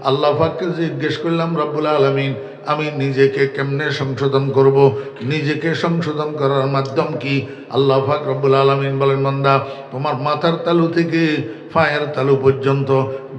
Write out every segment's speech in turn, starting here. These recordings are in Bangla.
আল্লাহ পাককে জিজ্ঞেস করলাম, রব্বুল আলামিন আমি নিজেকে কেমনে সংশোধন করব, নিজেকে সংশোধন করার মাধ্যম কি? আল্লাহ পাক রব্বুল আলামিন বলেন, বান্দা তোমার মাথার তালু থেকে পায়ের তালু পর্যন্ত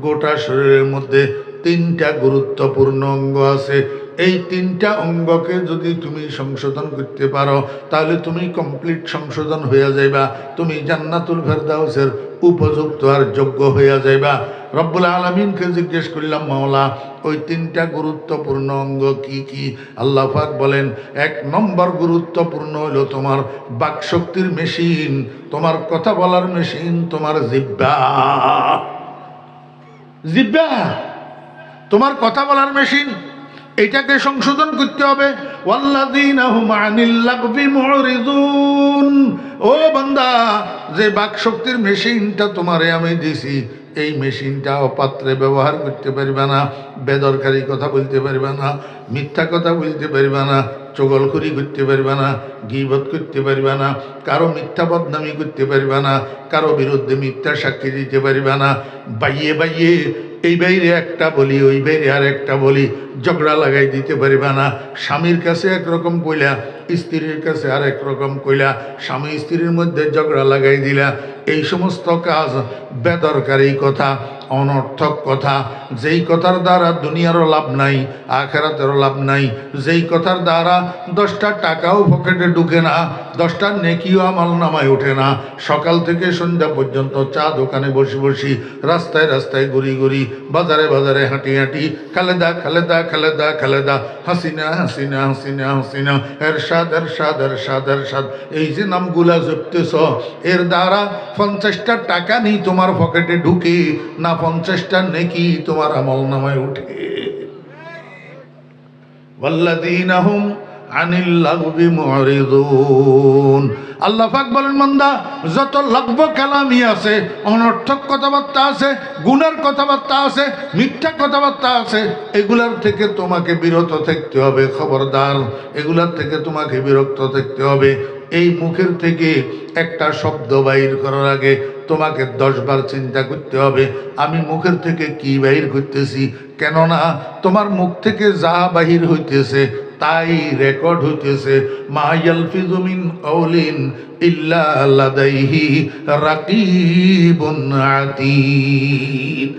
গোটা শরীরের মধ্যে 3টা গুরুত্বপূর্ণ অঙ্গ আছে। এই 3টা অঙ্গকে যদি তুমি সংশোধন করতে পারো তাহলে তুমি কমপ্লিট সংশোধন হইয়া যাইবা, তুমি জান্নাতুল ফেরদাউসের উপযুক্ত আর যোগ্য হইয়া যাইবা। রব্বুল আলামিনকে জিজ্ঞেস করলাম, মাওলা ওই 3টা গুরুত্বপূর্ণ অঙ্গ কি কি? আল্লাহ পাক বলেন, 1 নম্বর গুরুত্বপূর্ণ হলো তোমার বাকশক্তির মেশিন, তোমার কথা বলার মেশিন, তোমার জিহ্বা। জিহ্বা তোমার কথা বলার মেশিন, এটাকে সংশোধন করতে হবে। ওয়াল্লাযীনা হুম আনিল লাগবি মুরিদুন। ও বান্দা, যে বাকশক্তির মেশিনটা তোমারে আমি দিছি, এই মেশিনটা অপাত্রে ব্যবহার করতে পারবে না, বেদরকারি কথা বলতে পারবে না, মিথ্যা কথা বলতে পারবে না, চগলখুরি করতে পারবে না, গীবত করতে পারবে না, কারো মিথ্যা বদনামি করতে পারবে না, কারো বিরুদ্ধে মিথ্যা সাক্ষী দিতে পারবে না। বাইয়ে বাইয়ে এই বাইরে একটা বলি, ওই বাইরে আর একটা বলি, ঝগড়া লাগাই দিতে পারবে না। স্বামীর কাছে একরকম কইলা, স্ত্রীর কাছে আর একরকম কইলা, স্বামী স্ত্রীর মধ্যে ঝগড়া লাগাই দিলা। এই সমস্ত কাজ বেদরকারি কথা, অনর্থক কথা, যেই কথার দ্বারা দুনিয়ারও লাভ নাই, আখেরাতেরও লাভ নাই, যেই কথার দ্বারা 10টা টাকাও পকেটে ঢুকে না, 10টার নেকিও আমল নামায় ওঠে না। সকাল থেকে সন্ধ্যা পর্যন্ত চা দোকানে বসে বসি, রাস্তায় রাস্তায় ঘুরি ঘুরি, বাজারে বাজারে হাঁটি হাঁটি, খালেদা খালেদা খালেদা খালেদা, হাসিনা হাসিনা হাসিনা হাসিনা, এরশাদ এরশাদ এরশাদ এরশাদ, এই যে নামগুলা জপতেছ, এর দ্বারা 50টা টাকা নেই তোমার পকেটে ঢুকে না, 50টা নেকি তোমার আমল নামায় উঠে। ওয়াল্লাযীনা হুম আনিল লাগবি মুরিদুন। আল্লাহ পাক বলেন, বান্দা যত লাগব কালামি আছে, অনর্থক কথাবার্তা আছে, গুনার কথাবার্তা আছে, মিথ্যা কথাবার্তা আছে, এগুলার থেকে তোমাকে বিরত থাকতে হবে। খবরদার, এগুলার থেকে তোমাকে বিরত থাকতে হবে। এই মুখের থেকে একটা শব্দ বাইর করার আগে তোমাকে 10 বার চিন্তা করতে হবে, আমি মুখের থেকে কি বাহির করতেছি। কেননা তোমার মুখ থেকে যা বাহির হইতেছে তাই রেকর্ড হইতেছে। মা ইয়ালফিযু মিন কাওলিন ইল্লা লাদাইহি রাকিবুন আতীদ।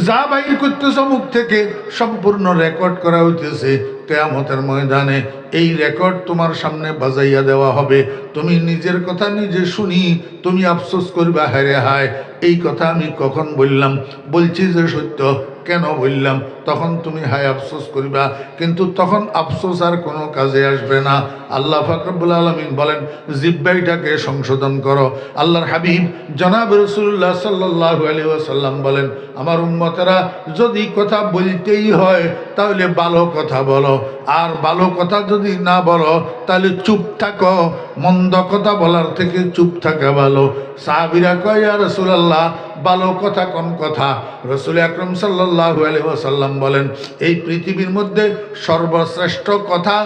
যা বাহির করতেছ মুখ থেকে সম্পূর্ণ রেকর্ড করা হইতেছে। কিয়ামতের ময়দানে এই রেকর্ড তোমার সামনে বাজাইয়া দেওয়া হবে। তুমি নিজের কথা নিজে শুনি তুমি আফসোস করবা, হায় রে হায়, এই কথা আমি কখন বললাম, বলছি যে সত্য, কেন বললাম? তখন তুমি হায় আফসোস করিবা, কিন্তু তখন আফসোস আর কোনো কাজে আসবে না। আল্লাহ পাক রব্বুল আলামিন বলেন, জিহ্বাটাকে সংশোধন করো। আল্লাহর হাবিব জনাব রাসূলুল্লাহ সাল্লাল্লাহু আলাইহি ওয়াসাল্লাম বলেন, আমার উম্মতেরা যদি কথা বলতেই হয় তাহলে ভালো কথা বলো, আর ভালো কথা যদি না বলো তাহলে চুপ থাকো। মন্দ কথা বলার থেকে চুপ থাকা ভালো। সাহাবীরা কয়, ইয়া রাসূলুল্লাহ, ভালো কথা কোন কথা? রাসূল আকরাম সাল্লাল্লাহু আলাইহি ওয়াসাল্লাম বলেন, এই পৃথিবীর মধ্যে সর্বশ্রেষ্ঠ কথা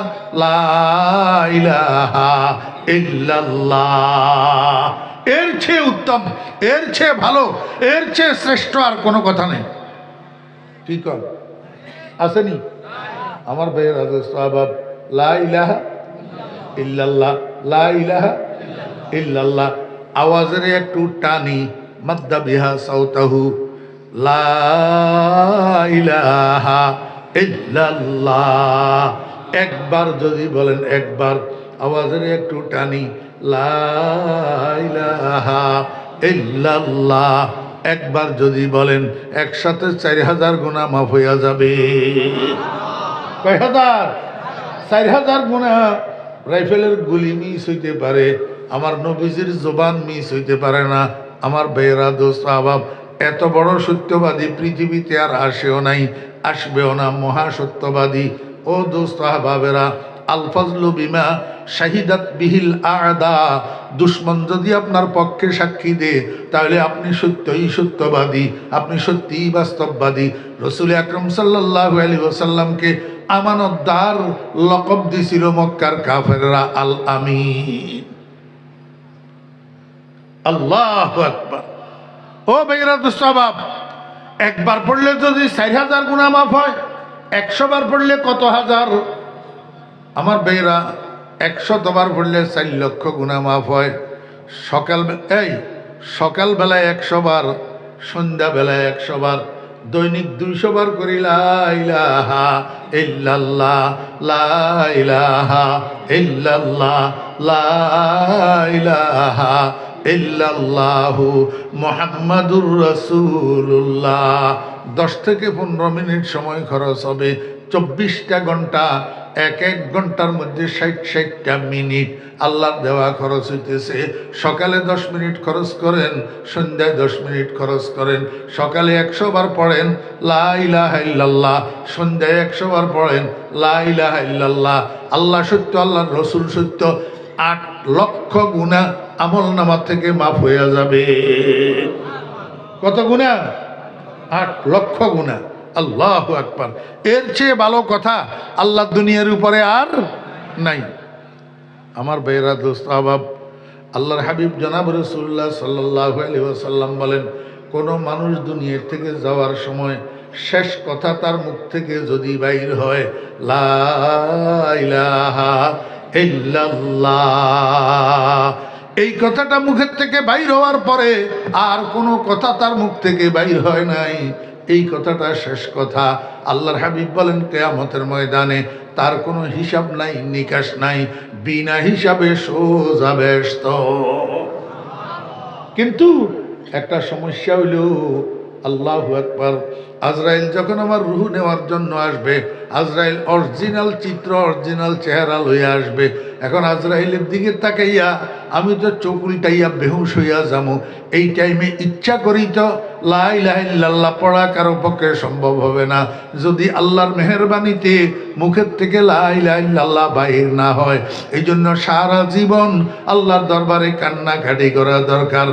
লা ইলাহা ইল্লাল্লাহ। এর চেয়ে উত্তম, এর চেয়ে ভালো, এর চেয়ে শ্রেষ্ঠ আর কোনো কথা নেই। কি কর আসেনি আমার ভাইয়ের হাতে সাহাবাব, লা ইলাহা ইল্লাল্লাহ, লা ইলাহা ইল্লাল্লাহ, আওয়াজের একটু টানি, মাদ্দা বিহা সাউতাহু, লা ইলাহা ইল্লাল্লাহ। একবার যদি বলেন, একবার আওয়াজের একটু টানি, লা ইলাহা ইল্লাল্লাহ, একবার যদি বলেন একসাথে 4000 গুনাহ মাফ হইয়া যাবে। কয় হাজার? 4000 গুনাহ। রাইফেলের গুলি মিস হইতে পারে, আমার নবীজির জবান মিস হইতে পারে না। আমার ভাইয়েরা, দোস্ত আহবাব, এত বড় সত্যবাদী পৃথিবীতে আর আসেও নাই, আসবেও না। মহাসত্যবাদী ও দোস্ত আহবাবেরা, আল ফাজলু বিমা শাহিদাত বিহিল আদা। দুশ্মন যদি আপনার পক্ষে সাক্ষী দে তাহলে আপনি সত্যই সত্যবাদী, আপনি সত্যিই বাস্তববাদী। রাসূল আকরাম সাল্লাল্লাহু আলাইহি ওয়াসাল্লামকে আমানতদার লকব দিছিল মক্কার কাফেররা, আল আমিন। আল্লাহু আকবার। ও ভাইরা দোস্ত আহবাব, একবার পড়লে যদি 4000 গুনাহ মাফ হয়, 100 বার পড়লে কত হাজার? আমার বেয়েরা 100 বার পড়লে 4 লক্ষ গুনাহ মাফ হয়। সকালবেলায় 100 বার, সন্ধ্যাবেলায় 100 বার, দৈনিক 200 বার করি লা ইলাহা ইল্লাল্লাহ, লা ইলাহা ইল্লাল্লাহ, লা ইলাহা ইল্লাল্লাহু মুহাম্মাদুর রাসূলুল্লাহ। 10 থেকে 15 মিনিট সময় খরচ হবে। 24টা ঘন্টা, এক ঘন্টার মধ্যে 60টা মিনিট আল্লাহর দেওয়া খরচ হইতেছে। সকালে 10 মিনিট খরচ করেন, সন্ধ্যায় 10 মিনিট খরচ করেন। সকালে 100 বার পড়েন লা ইলাহা ইল্লাল্লাহ, সন্ধ্যায় 100 বার পড়েন লা ইলাহা ইল্লাল্লাহ। আল্লাহ সত্য, আল্লাহর রসুল সত্য, 8 লক্ষ গুনাহ আমল নামা থেকে মাফ হয়ে যাবে। কত গুনাহ? 8 লক্ষ গুনাহ। আল্লাহু আকবার। এর চেয়ে ভালো কথা আল্লাহ দুনিয়ার উপরে আর নাই। আমার ভাইরা, দোস্ত আহবাব, আল্লাহর হাবিব জনাব রাসূলুল্লাহ সাল্লাল্লাহু আলাইহি ওয়াসাল্লাম বলেন, কোনো মানুষ দুনিয়ার থেকে যাওয়ার সময় শেষ কথা তার মুখ থেকে যদি বাইর হয় লা ইলাহা ইল্লাল্লাহ, এই কথাটা মুখের থেকে বাইর হওয়ার পরে আর কোনো কথা তার মুখ থেকে বাইর হয় নাই, এই কথাটা শেষ কথা। আল্লাহর হাবিব বলেন, কিয়ামতের ময়দানে তার কোনো হিসাব নাই, নিকাশ নাই, বিনা হিসাবে সোজা বেহেশত। কিন্তু একটা সমস্যা হইল, আল্লাহু আকবার, আজরাইল যখন আমার রূহ নেওয়ার জন্য আসবে, আজরাইল অরিজিনাল চিত্র, অরিজিনাল চেহারা লইয়া আসবে। এখন আজরাইলের দিকে তাকাইয়া আমি তো চোখ উল্টাইয়া বেহুশ হইয়া যাবো। এই টাইমে ইচ্ছা করি তো লা ইলাহা ইল্লাল্লাহ পড়া কারো পক্ষে সম্ভব হবে না, যদি আল্লাহর মেহেরবানিতে মুখের থেকে লা ইলাহা ইল্লাল্লাহ বাহির না হয়। এই জন্য সারা জীবন আল্লাহর দরবারে কান্নাকাটি করা দরকার।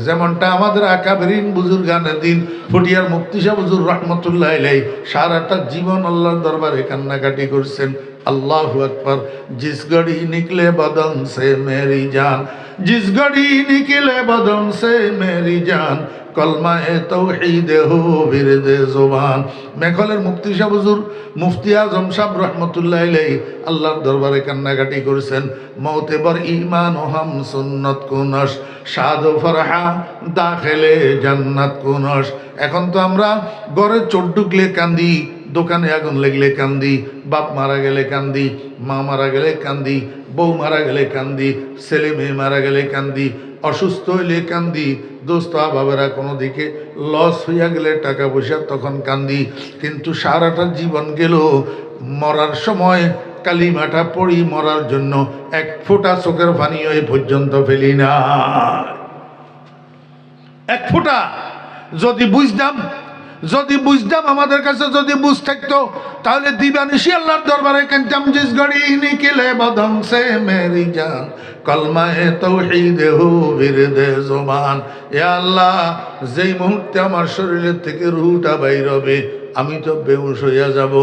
যেমনটা আমাদের আকাবেরিন বুজুর্গানে দিন ফটিয়ার মুফতি সাহেব হুজুর রহমতুল্লাহ আলাইহি সারাটা জীবন আল্লাহর দরবারে কান্নাকাটি করছেন। अल्लाहु अकबर। जिस घड़ी निकले बदन से मेरी जान, जिस घड़ी निकले बदन से मेरी जान, कलमाए तौहीद हो बिरदे जुबान। मेघलेर मुफ्ती साहेब हुजूर मुफ्ती आजम साहब रहमतुल्लाह अलैहि আল্লাহর দরবারে কান্নাকাটি করেছেন। মৌতে বার ঈমান ও হাম সুন্নত কুনস, শাদ ও ফরহা দাখিলে জান্নাত কুনস। এখন তো আমরা ঘরে চোর ঢুকলে কান্দি, দোকানে আগুন লাগলে কান্দি, বাপ মারা গেলে কান্দি, মা মারা গেলে কান্দি, বউ মারা গেলে কান্দি, ছেলে মেয়ে মারা গেলে কান্দি, অসুস্থ হইলে কান্দি, দোস্ত বাবারা কোনো দিকে লস হইয়া গেলে টাকা পয়সা তখন কান্দি। কিন্তু সারাটা জীবন গেল, মরার সময় কালিমাটা পড়ি মরার জন্য এক ফোঁটা চোখের পানি হয়ে পর্যন্ত ফেলি না। এক ফোঁটা যদি বুঝতাম আমাদের কাছে যদি বুঝ থাকতো, তাহলে দিবানিশি আল্লাহর দরবারে কানতাম। জিস গড়ি নিকলে বদন সে মেরি জান, কলমায়ে তাওহীদ হো বিরদে জুবান। এ আল্লাহ, যেই মুহূর্তে আমার শরীরের থেকে রুহটা বাইর হবে, আমি তো বেহুশ হইয়া যাব,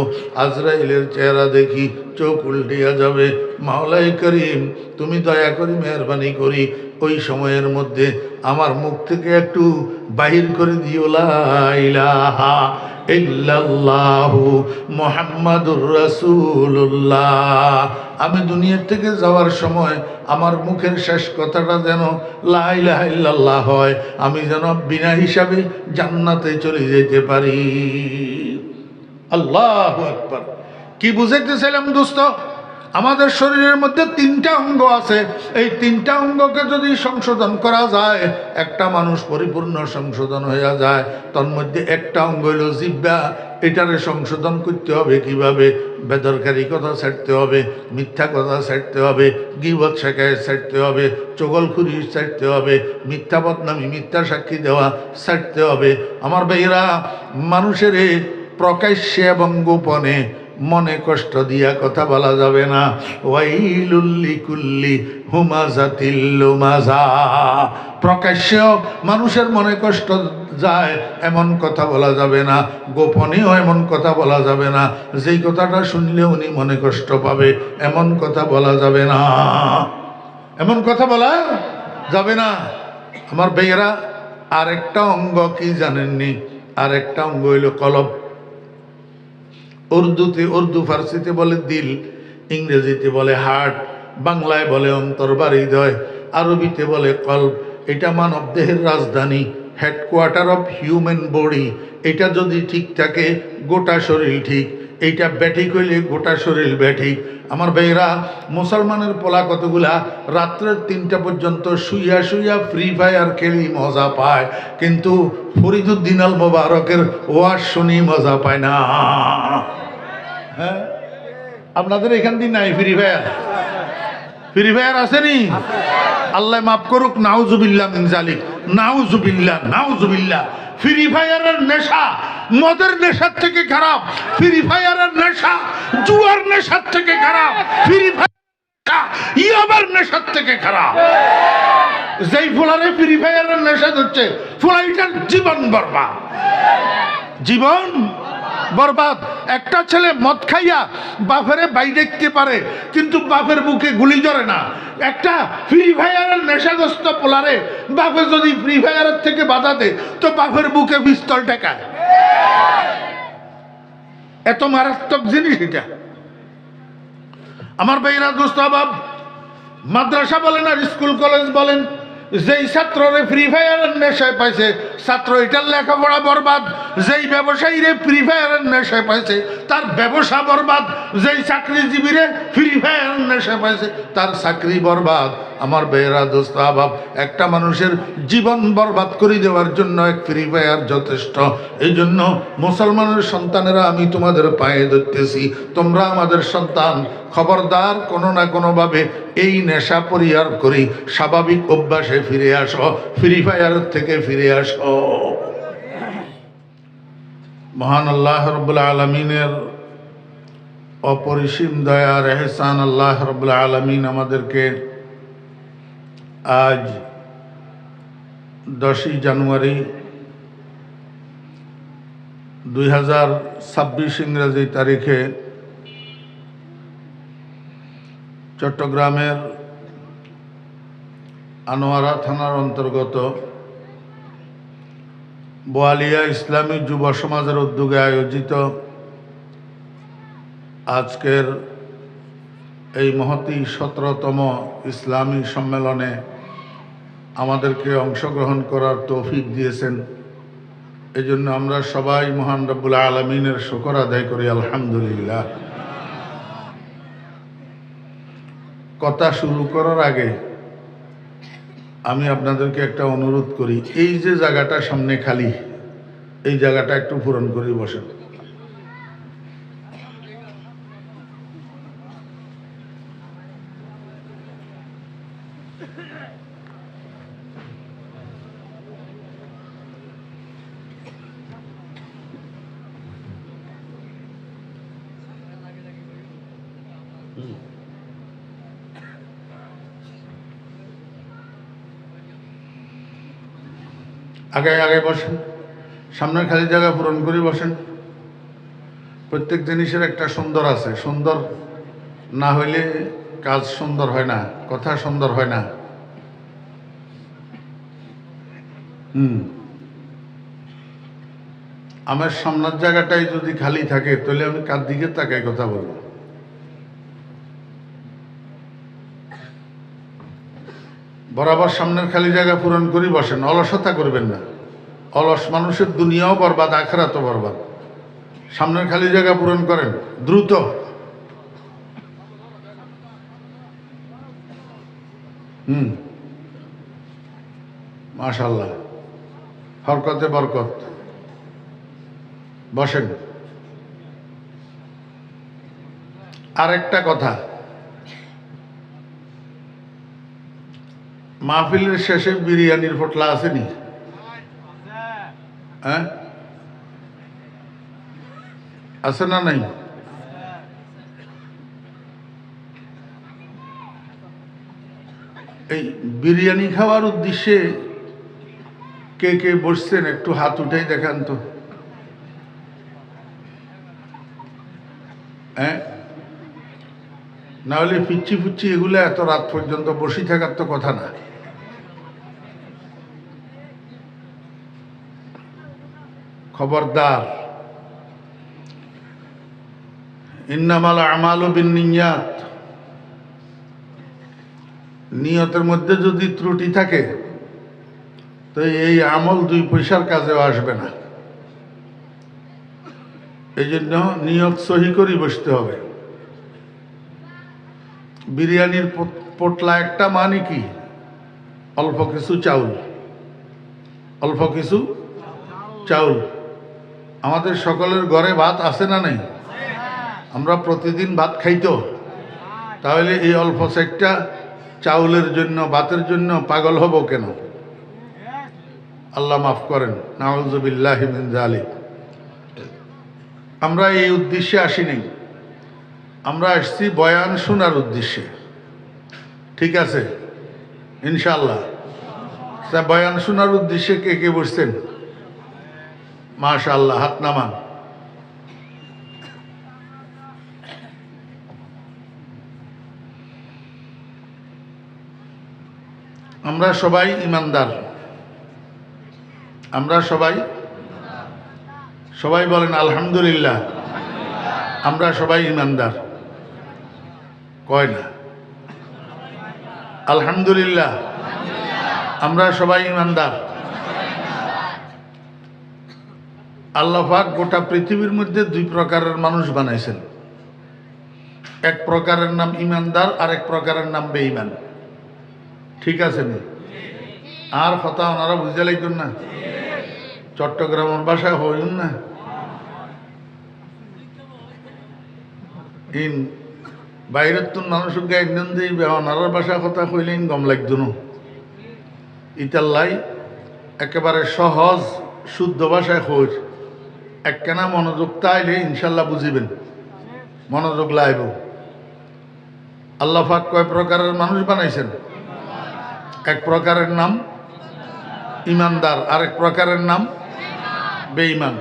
আজরাইলের চেহারা দেখি চোখ উল্টিয়া যাবে। মাওলাই করিম, তুমি দয়া করি মেহরবানি করি ওই সময়ের মধ্যে আমার মুখ থেকে একটু বাহির করে দিও লা ইলাহা ইল্লাল্লাহু মুহাম্মাদুর রাসূলুল্লাহ। আমি দুনিয়ার থেকে যাওয়ার সময় আমার মুখের শেষ কথাটা যেন লা ইলাহা ইল্লাল্লাহ হয়, আমি যেন বিনা হিসাবে জান্নাতে চলে যেতে পারি। আল্লাহু আকবার। কি বুঝাইতেছিলাম দোস্ত? আমাদের শরীরের মধ্যে 3টা অঙ্গ আছে। এই 3টা অঙ্গকে যদি সংশোধন করা যায়, একটা মানুষ পরিপূর্ণ সংশোধন হয়ে যায়। তার মধ্যে একটা অঙ্গ হইল জিহ্বা। এটারে সংশোধন করতে হবে কিভাবে? বেদরকারি কথা ছাড়তে হবে, মিথ্যা কথা ছাড়তে হবে, গীবত শেখায় ছাড়তে হবে, চগলখুরি ছাড়তে হবে, মিথ্যা বদনামি, মিথ্যা সাক্ষী দেওয়া ছাড়তে হবে। আমার ভাইয়েরা, মানুষের প্রকাশ্যে এবং গোপনে মনে কষ্ট দিয়া কথা বলা যাবে না। ওয়াইলুল লিকুল্লি হুমাজাতিল লুমাজা। প্রকাশ্য মানুষের মনে কষ্ট যায় এমন কথা বলা যাবে না, গোপনেও এমন কথা বলা যাবে না। যেই কথাটা শুনলে উনি মনে কষ্ট পাবে এমন কথা বলা যাবে না, এমন কথা বলা যাবে না। আমার ভাইয়েরা, আরেকটা অঙ্গ কি জানেননি? আর একটা অঙ্গ হইল কলব। উর্দুতে, উর্দু ফার্সিতে বলে দিল, ইংরেজিতে বলে হার্ট, বাংলায় বলে অন্তর বা হৃদয়, আরবিতে বলে কলব। এটা মানব দেহের রাজধানী, হেডকোয়ার্টার অফ হিউম্যান বডি। এটা যদি ঠিক থাকে গোটা শরীর ঠিক, এইটা ব্যাঠিক হইলে গোটা শরীর ব্যাঠিক। আমার ভাইরা, মুসলমানের পোলা কতগুলা রাত্রের 3টা পর্যন্ত শুইয়া শুইয়া ফ্রি ফায়ার খেলি মজা পায়, কিন্তু ফরিদুদ্দিন আল মোবারকের ওয়াজ শুনি মজা পায় না। হ্যাঁ, আপনাদের এখান দিয়ে নাই ফ্রি ফায়ার? ফ্রি ফায়ার আসেনি? আল্লাহ মাফ করুক, নাউজুবিল্লাহ মিন জালিক, নাউজুবিল্লাহ, নাউজুবিল্লাহ। ফ্রি ফায়ারের নেশা মদের নেশার থেকে খারাপ, ফ্রি ফায়ারের নেশা জুয়ার নেশার থেকে খারাপ, ফ্রি ফায়ার ইয়াবার নেশার থেকে খারাপ। যেই ফুলারে ফ্রি ফায়ারের নেশা হচ্ছে, ফুলাইটার জীবন বরবাদ, জীবন বরবাদ। একটা ছেলে মদ খাইয়া বাপেরে বাই দেখতে পারে, কিন্তু বাপের বুকে গুলি ধরে না। একটা ফ্রি ফায়ারের নেশাগ্রস্ত পোলারে বাপে যদি ফ্রি ফায়ারের থেকে বাধা দেয়, তো বাপের বুকে পিস্তল টেকায়। এত মারাত্মক জিনিস এটা। আমার ভাইরা, দোস্ত বাব, মাদ্রাসা বলেন আর স্কুল কলেজ বলেন, যেই ছাত্ররে ফ্রি ফায়ারের নেশায় পাইছে, ছাত্র এটার লেখাপড়া বরবাদ। যেই ব্যবসায়ীরে ফ্রি ফায়ারের নেশায় পাইছে, তার ব্যবসা বরবাদ। যেই চাকরিজীবীরে ফ্রি ফায়ারের নেশায় পাইছে, তার চাকরি বরবাদ। আমার বেয়েরা, দোস্ত আবাব, একটা মানুষের জীবন বরবাদ করে দেওয়ার জন্য এক ফ্রি ফায়ার যথেষ্ট। এই জন্য মুসলমানের সন্তানেরা, আমি তোমাদের পায়ে ধরতেছি, তোমরা আমাদের সন্তান, খবরদার কোনো না কোনোভাবে এই নেশা পরিহার করি স্বাভাবিক অভ্যাসে ফিরে আসো, ফ্রি ফায়ার থেকে ফিরে আসো। মহান আল্লাহ রাব্বুল আলামিনের অপরিসীম দয়ার এহসান, আল্লাহ রাব্বুল আলামিন আমাদেরকে আজ 10ই জানুয়ারি 2026 ইংরেজি তারিখে চট্টগ্রামের আনোয়ারা থানার অন্তর্গত বোয়ালিয়া ইসলামী যুব সমাজের উদ্যোগে আয়োজিত আজকের এই মহতী 17তম ইসলামী সম্মেলনে আমাদেরকে অংশগ্রহণ করার তৌফিক দিয়েছেন। এই জন্য আমরা সবাই মহান রব্বুল আলামিনের শুকর আদায় করি, আলহামদুলিল্লাহ। কথা শুরু করার আগে আমি আপনাদেরকে একটা অনুরোধ করি, এই যে জায়গাটা সামনে খালি, এই জায়গাটা একটু পূরণ করে বসেন। আগে আগে বসেন, সামনের খালি জায়গা পূরণ করে বসেন। প্রত্যেক জিনিসের একটা সুন্দর আছে, সুন্দর না হইলে কাজ সুন্দর হয় না, কথা সুন্দর হয় না। আমার সামনের জায়গাটাই যদি খালি থাকে, তাহলে আমি কার দিকে তাকাই কথা বলবো? বরাবর সামনের খালি জায়গা পূরণ করে বসেন, অলসতা করবেন না। অলস মানুষের দুনিয়াও বরবাদ, আখিরাতও বরবাদ। সামনের খালি জায়গা পূরণ করেন দ্রুত। মাশাআল্লাহ, হরকতে বরকত। বসেন। আরেকটা কথা, মাহফিলের শেষে বিরিয়ানির পোটলা আসেনি? হ্যাঁ, আছে না নাই? এই বিরিয়ানি খাওয়ার উদ্দেশ্যে কে কে বসছেন একটু হাত উঠেই দেখান তো। হ্যাঁ, না হলে পিচ্ছি ফুচ্ছি এগুলো এত রাত পর্যন্ত বসে থাকার তো কথা না। খবরদার, ইন্নামাল আমালু বিন্নিয়াত, নিয়তের মধ্যে যদি ত্রুটি থাকে তো এই আমল 2 পয়সার কাজেও আসবে না। এই জন্য নিয়ত সহি করে বসতে হবে। বিরিয়ানির পোটলা একটা মানে কি? অল্প কিছু চাউল, অল্প কিছু চাউল। আমাদের সকলের ঘরে ভাত আছে না নেই? আমরা প্রতিদিন ভাত খাইতো, তাহলে এই অল্প সেকটা চাউলের জন্য, ভাতের জন্য পাগল হব কেন? আল্লাহ মাফ করেন, নাউযুবিল্লাহি মিন যালিক। আমরা এই উদ্দেশ্যে আসিনি, আমরা আসছি বয়ান শোনার উদ্দেশ্যে। ঠিক আছে ইনশাআল্লাহ। বয়ান শোনার উদ্দেশ্যে কে কে বসছেন? মাশাআল্লাহ, হাত নামান। আমরা সবাই ইমানদার, আমরা সবাই বলেন আলহামদুলিল্লাহ। আমরা সবাই ইমানদার, কয় না? আলহামদুলিল্লাহ, আমরা সবাই ইমানদার। আল্লাহ পাক গোটা পৃথিবীর মধ্যে 2 প্রকারের মানুষ বানাইছেন। এক প্রকারের নাম ইমানদার, আর এক প্রকারের নাম বেঈমান। ঠিক আছে নি? আর কথা ওনারা বুঝতে লাগবেন না, চট্টগ্রামের ভাষায় হইন না। ইন বাইরের তো মানুষের গায়ে ইন্ধন দিয়ে ওনারার ভাষা কথা কইলে গম লাগতো না। ইতাল্লাই একেবারে সহজ শুদ্ধ ভাষায় হই, একখানা মনোযোগ তাইলে ইনশাল্লাহ বুঝিবেন, মনোযোগ লাইব। আল্লাহ পাক কয় প্রকারের মানুষ বানাইছেন? এক প্রকারের নাম ইমানদার, আরেক প্রকারের নাম বেঈমান।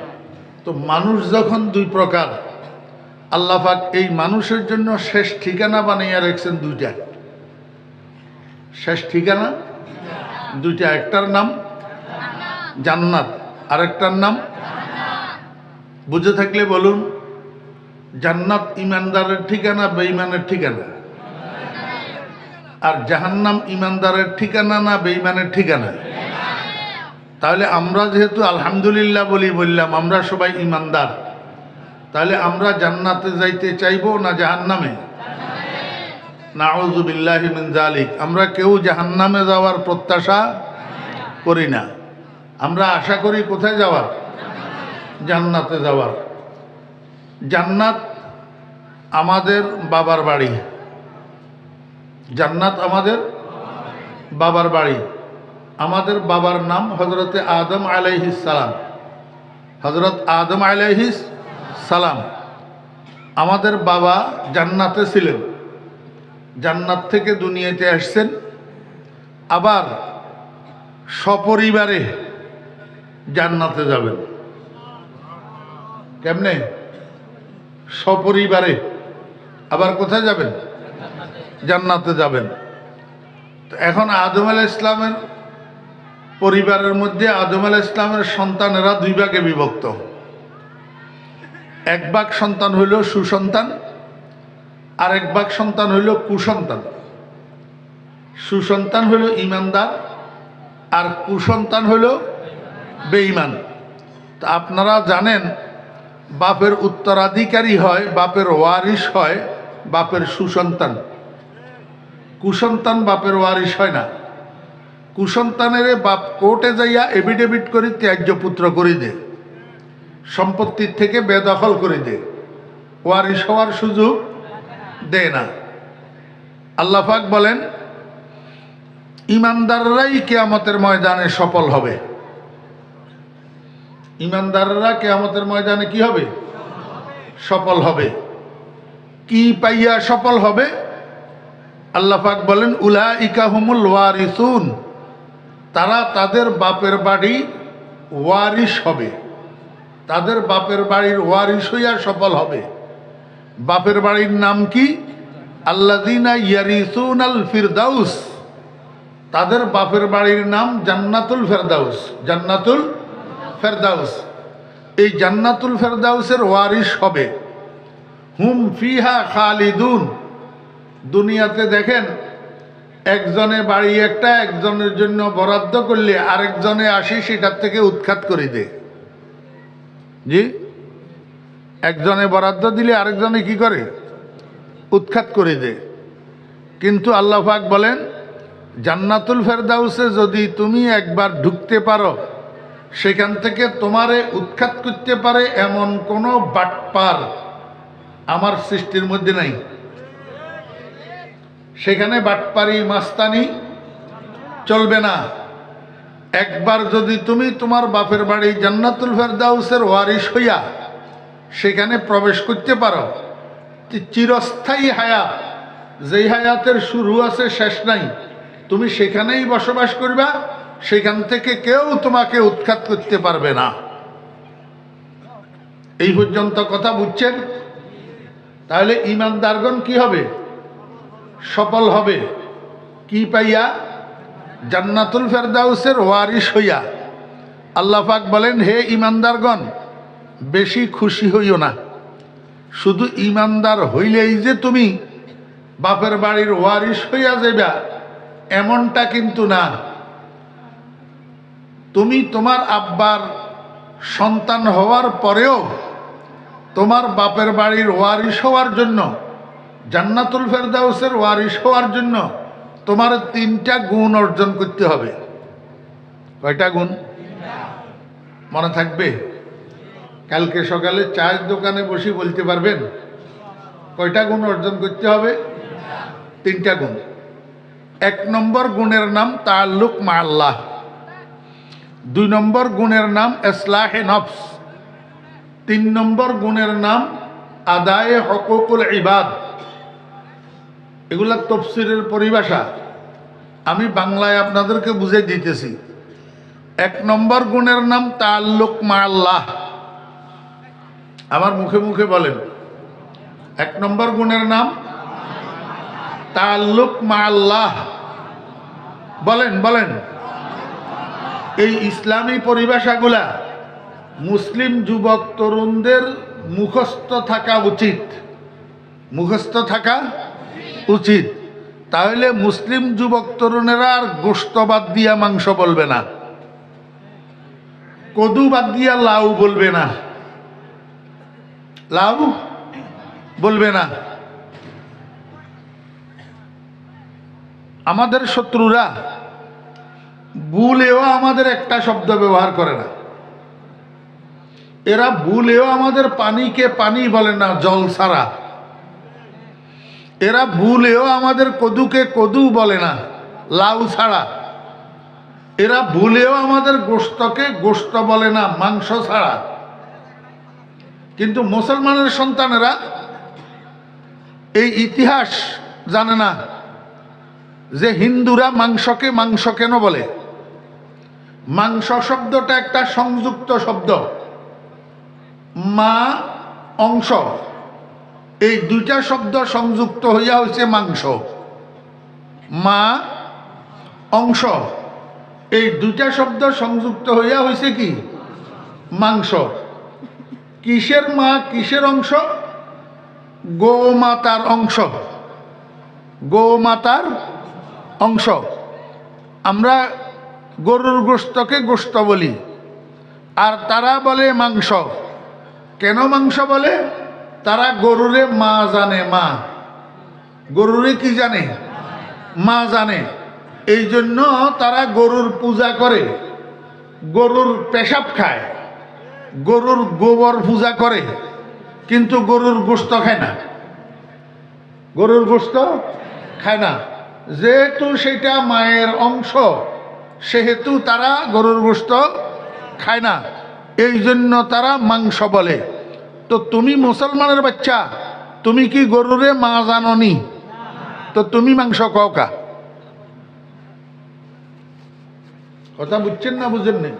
তো মানুষ যখন 2 প্রকার, আল্লাহ পাক এই মানুষের জন্য শেষ ঠিকানা বানিয়ে রেখেছেন 2টা। শেষ ঠিকানা 2টা, একটার নাম জান্নাত, আরেকটার নাম বুঝে থাকলে বলুন। জান্নাত ইমানদারের ঠিকানা, বেঈমানের ঠিকানা? আর জাহান্নাম ইমানদারের ঠিকানা না বেঈমানের ঠিকানা? তাহলে আমরা যেহেতু আলহামদুলিল্লাহ বললাম আমরা সবাই ইমানদার, তাহলে আমরা জান্নাতে যাইতে চাইবো না জাহান্নামে? নাউযুবিল্লাহি মিন যালিক। আমরা কেউ জাহান্নামে যাওয়ার প্রত্যাশা করি না, আমরা আশা করি কোথায় যাওয়ার? জান্নাতে যাওয়ার। জান্নাত আমাদের বাবার বাড়ি, জান্নাত আমাদের বাবার বাড়ি। আমাদের বাবার নাম হযরতে আদম আলাইহিস সালাম, হযরত আদম আলাইহিস সালাম। আমাদের বাবা জান্নাতে ছিলেন, জান্নাত থেকে দুনিয়াতে আসছেন, আবার সপরিবারে জান্নাতে যাবেন। কেমনে? সপরিবারে আবার কোথায় যাবেন? জান্নাতে যাবেন। তো এখন আদম আলাইহিস ইসলামের পরিবারের মধ্যে আদম আলাইহিস ইসলামের সন্তানেরা 2 ভাগে বিভক্ত। এক ভাগ সন্তান হইল সুসন্তান, আর এক ভাগ সন্তান হইল কুসন্তান। সুসন্তান হইল ইমানদার, আর কুসন্তান হইল বেঈমান। তা আপনারা জানেন বাপের উত্তরাধিকারী হয়, বাপের ওয়ারিশ হয় বাপের সুসন্তান, কুসন্তান বাপের ওয়ারিশ হয় না। কুসন্তানের বাপ কোর্টে যাইয়া এফিডেভিট করে ত্যায্য পুত্র করে দে, সম্পত্তির থেকে বেদখল করে দে, ওয়ারিশ হওয়ার সুযোগ দেয় না। আল্লাহ পাক বলেন ইমানদাররাই কিয়ামতের ময়দানে সফল হবে। ইমানদাররা কিয়ামতের ময়দানে কি হবে? সফল হবে। কি পাইয়া সফল হবে? আল্লাহ পাক বলেন উলাইকা হুমুল ওয়ারিসুন, তারা তাদের বাপের বাড়ি ওয়ারিশ হবে, তাদের বাপের বাড়ির ওয়ারিশ হইয়া সফল হবে। বাপের বাড়ির নাম কি? আল্লাযিনা ইয়ারিসুনাল ফিরদাউস, তাদের বাপের বাড়ির নাম জান্নাতুল ফেরদাউস, জান্নাতুল ফেরদাউস। এই জান্নাতুল ফেরদাউসের ওয়ারিশ হবে। হুম ফিহা খালিদুন। দুনিয়াতে দেখেন একজনে বাড়ি একটা একজনের জন্য বরাদ্দ করলে আরেকজনে আসি সেটার থেকে উৎখাত করে দেয়। জি, একজনে বরাদ্দ দিলে আরেকজনে কি করে? উৎখাত করে দেয়। কিন্তু আল্লাহ পাক বলেন জান্নাতুল ফেরদাউসে যদি তুমি একবার ঢুকতে পারো, সেখান থেকে তোমারে উৎখাত করতে পারে এমন কোনো বাটপার আমার সৃষ্টির মধ্যে নাই। সেখানে বাটপারি মাস্তানি চলবে না। একবার যদি তুমি তোমার বাপের বাড়ি জান্নাতুল ফেরদাউসের ওয়ারিশ হইয়া সেখানে প্রবেশ করতে পারো, চিরস্থায়ী হায়াত, যেই হায়াতের শুরু আছে শেষ নাই, তুমি সেখানেই বসবাস করবা, সেখান থেকে কেউ তোমাকে উৎখাত করতে পারবে না। এই পর্যন্ত কথা বুঝছেন? তাহলে ঈমানদারগণ কি হবে? সফল হবে। কি পাইয়া? জান্নাতুল ফেরদাউসের ওয়ারিশ হইয়া। আল্লাহ পাক বলেন হে ঈমানদারগণ, বেশি খুশি হইও না। শুধু ঈমানদার হইলেই যে তুমি বাপের বাড়ির ওয়ারিশ হইয়া যাইবা এমনটা কিন্তু না। তুমি তোমার আব্বার সন্তান হওয়ার পরেও তোমার বাপের বাড়ির ওয়ারিশ হওয়ার জন্য, জান্নাতুল ফেরদাউসের ওয়ারিশ হওয়ার জন্য তোমার 3টা গুণ অর্জন করতে হবে। কয়টা গুণ মনে থাকবে? কালকে সকালে চায়ের দোকানে বসে বলতে পারবেন কয়টা গুণ অর্জন করতে হবে? 3টা গুণ। 1 নম্বর গুণের নাম তাআল্লুক মা আল্লাহ। 2 নম্বর গুণের নাম ইসলাহে নফস। 3 নম্বর গুণের নাম আদায়ে হকুকুল ইবাদ। এগুলা তাফসীরের পরিভাষা, আমি বাংলায় আপনাদেরকে বুঝিয়ে দিতেছি। 1 নম্বর গুণের নাম তাআল্লুক মা আল্লাহ। আমার মুখে মুখে বলেন, 1 নম্বর গুণের নাম তাআল্লুক মা আল্লাহ। বলেন বলেন। এই ইসলামী পরিভাষাগুলা মুসলিম যুবক তরুণদের মুখস্থ থাকা উচিত। মুখস্থ থাকা উচিত। তাহলে মুসলিম যুবক তরুণেরা আর গোশত বাদ দিয়া মাংস বলবে না, কদু বাদ দিয়া লাউ বলবে না, লাউ বলবে না। আমাদের শত্রুরা ভুলেও আমাদের একটা শব্দ ব্যবহার করে না। এরা ভুলেও আমাদের পানিকে পানি বলে না, জল ছাড়া। এরা ভুলেও আমাদের কদুকে কদু বলে না, লাউ ছাড়া। এরা ভুলেও আমাদের গোশতকে গোশত বলে না, মাংস ছাড়া। কিন্তু মুসলমানের সন্তানেরা এই ইতিহাস জানে না যে হিন্দুরা মাংসকে মাংস কেন বলে। মাংস শব্দটা একটা সংযুক্ত শব্দ। মা অংশ, এই 2টা শব্দ সংযুক্ত হইয়া হয়েছে মাংস। মা অংশ, এই 2টা শব্দ সংযুক্ত হইয়া হয়েছে কি? মাংস। কিসের মা কিসের অংশ? গোমাতার অংশ। গোমাতার অংশ। আমরা গরুর গোশতকে গোশত বলি, আর তারা বলে মাংস। কেন মাংস বলে? তারা গরুরে মা জানে। মা গরুরে কি জানে? মা জানে। এই জন্য তারা গরুর পূজা করে, গরুর পেশাব খায়, গরুর গোবর পূজা করে, কিন্তু গরুর গোশত খায় না। গরুর গোশত খায় না। যেহেতু সেটা মায়ের অংশ, সেহেতু তারা গরুর গোশত খায় না। এই জন্য তারা মাংস বলে। তো তুমি মুসলমানের বাচ্চা, তুমি কি গরুরে মা জাননি? তো তুমি মাংস খাও কা? কথা বুঝছেন না বুঝেন না?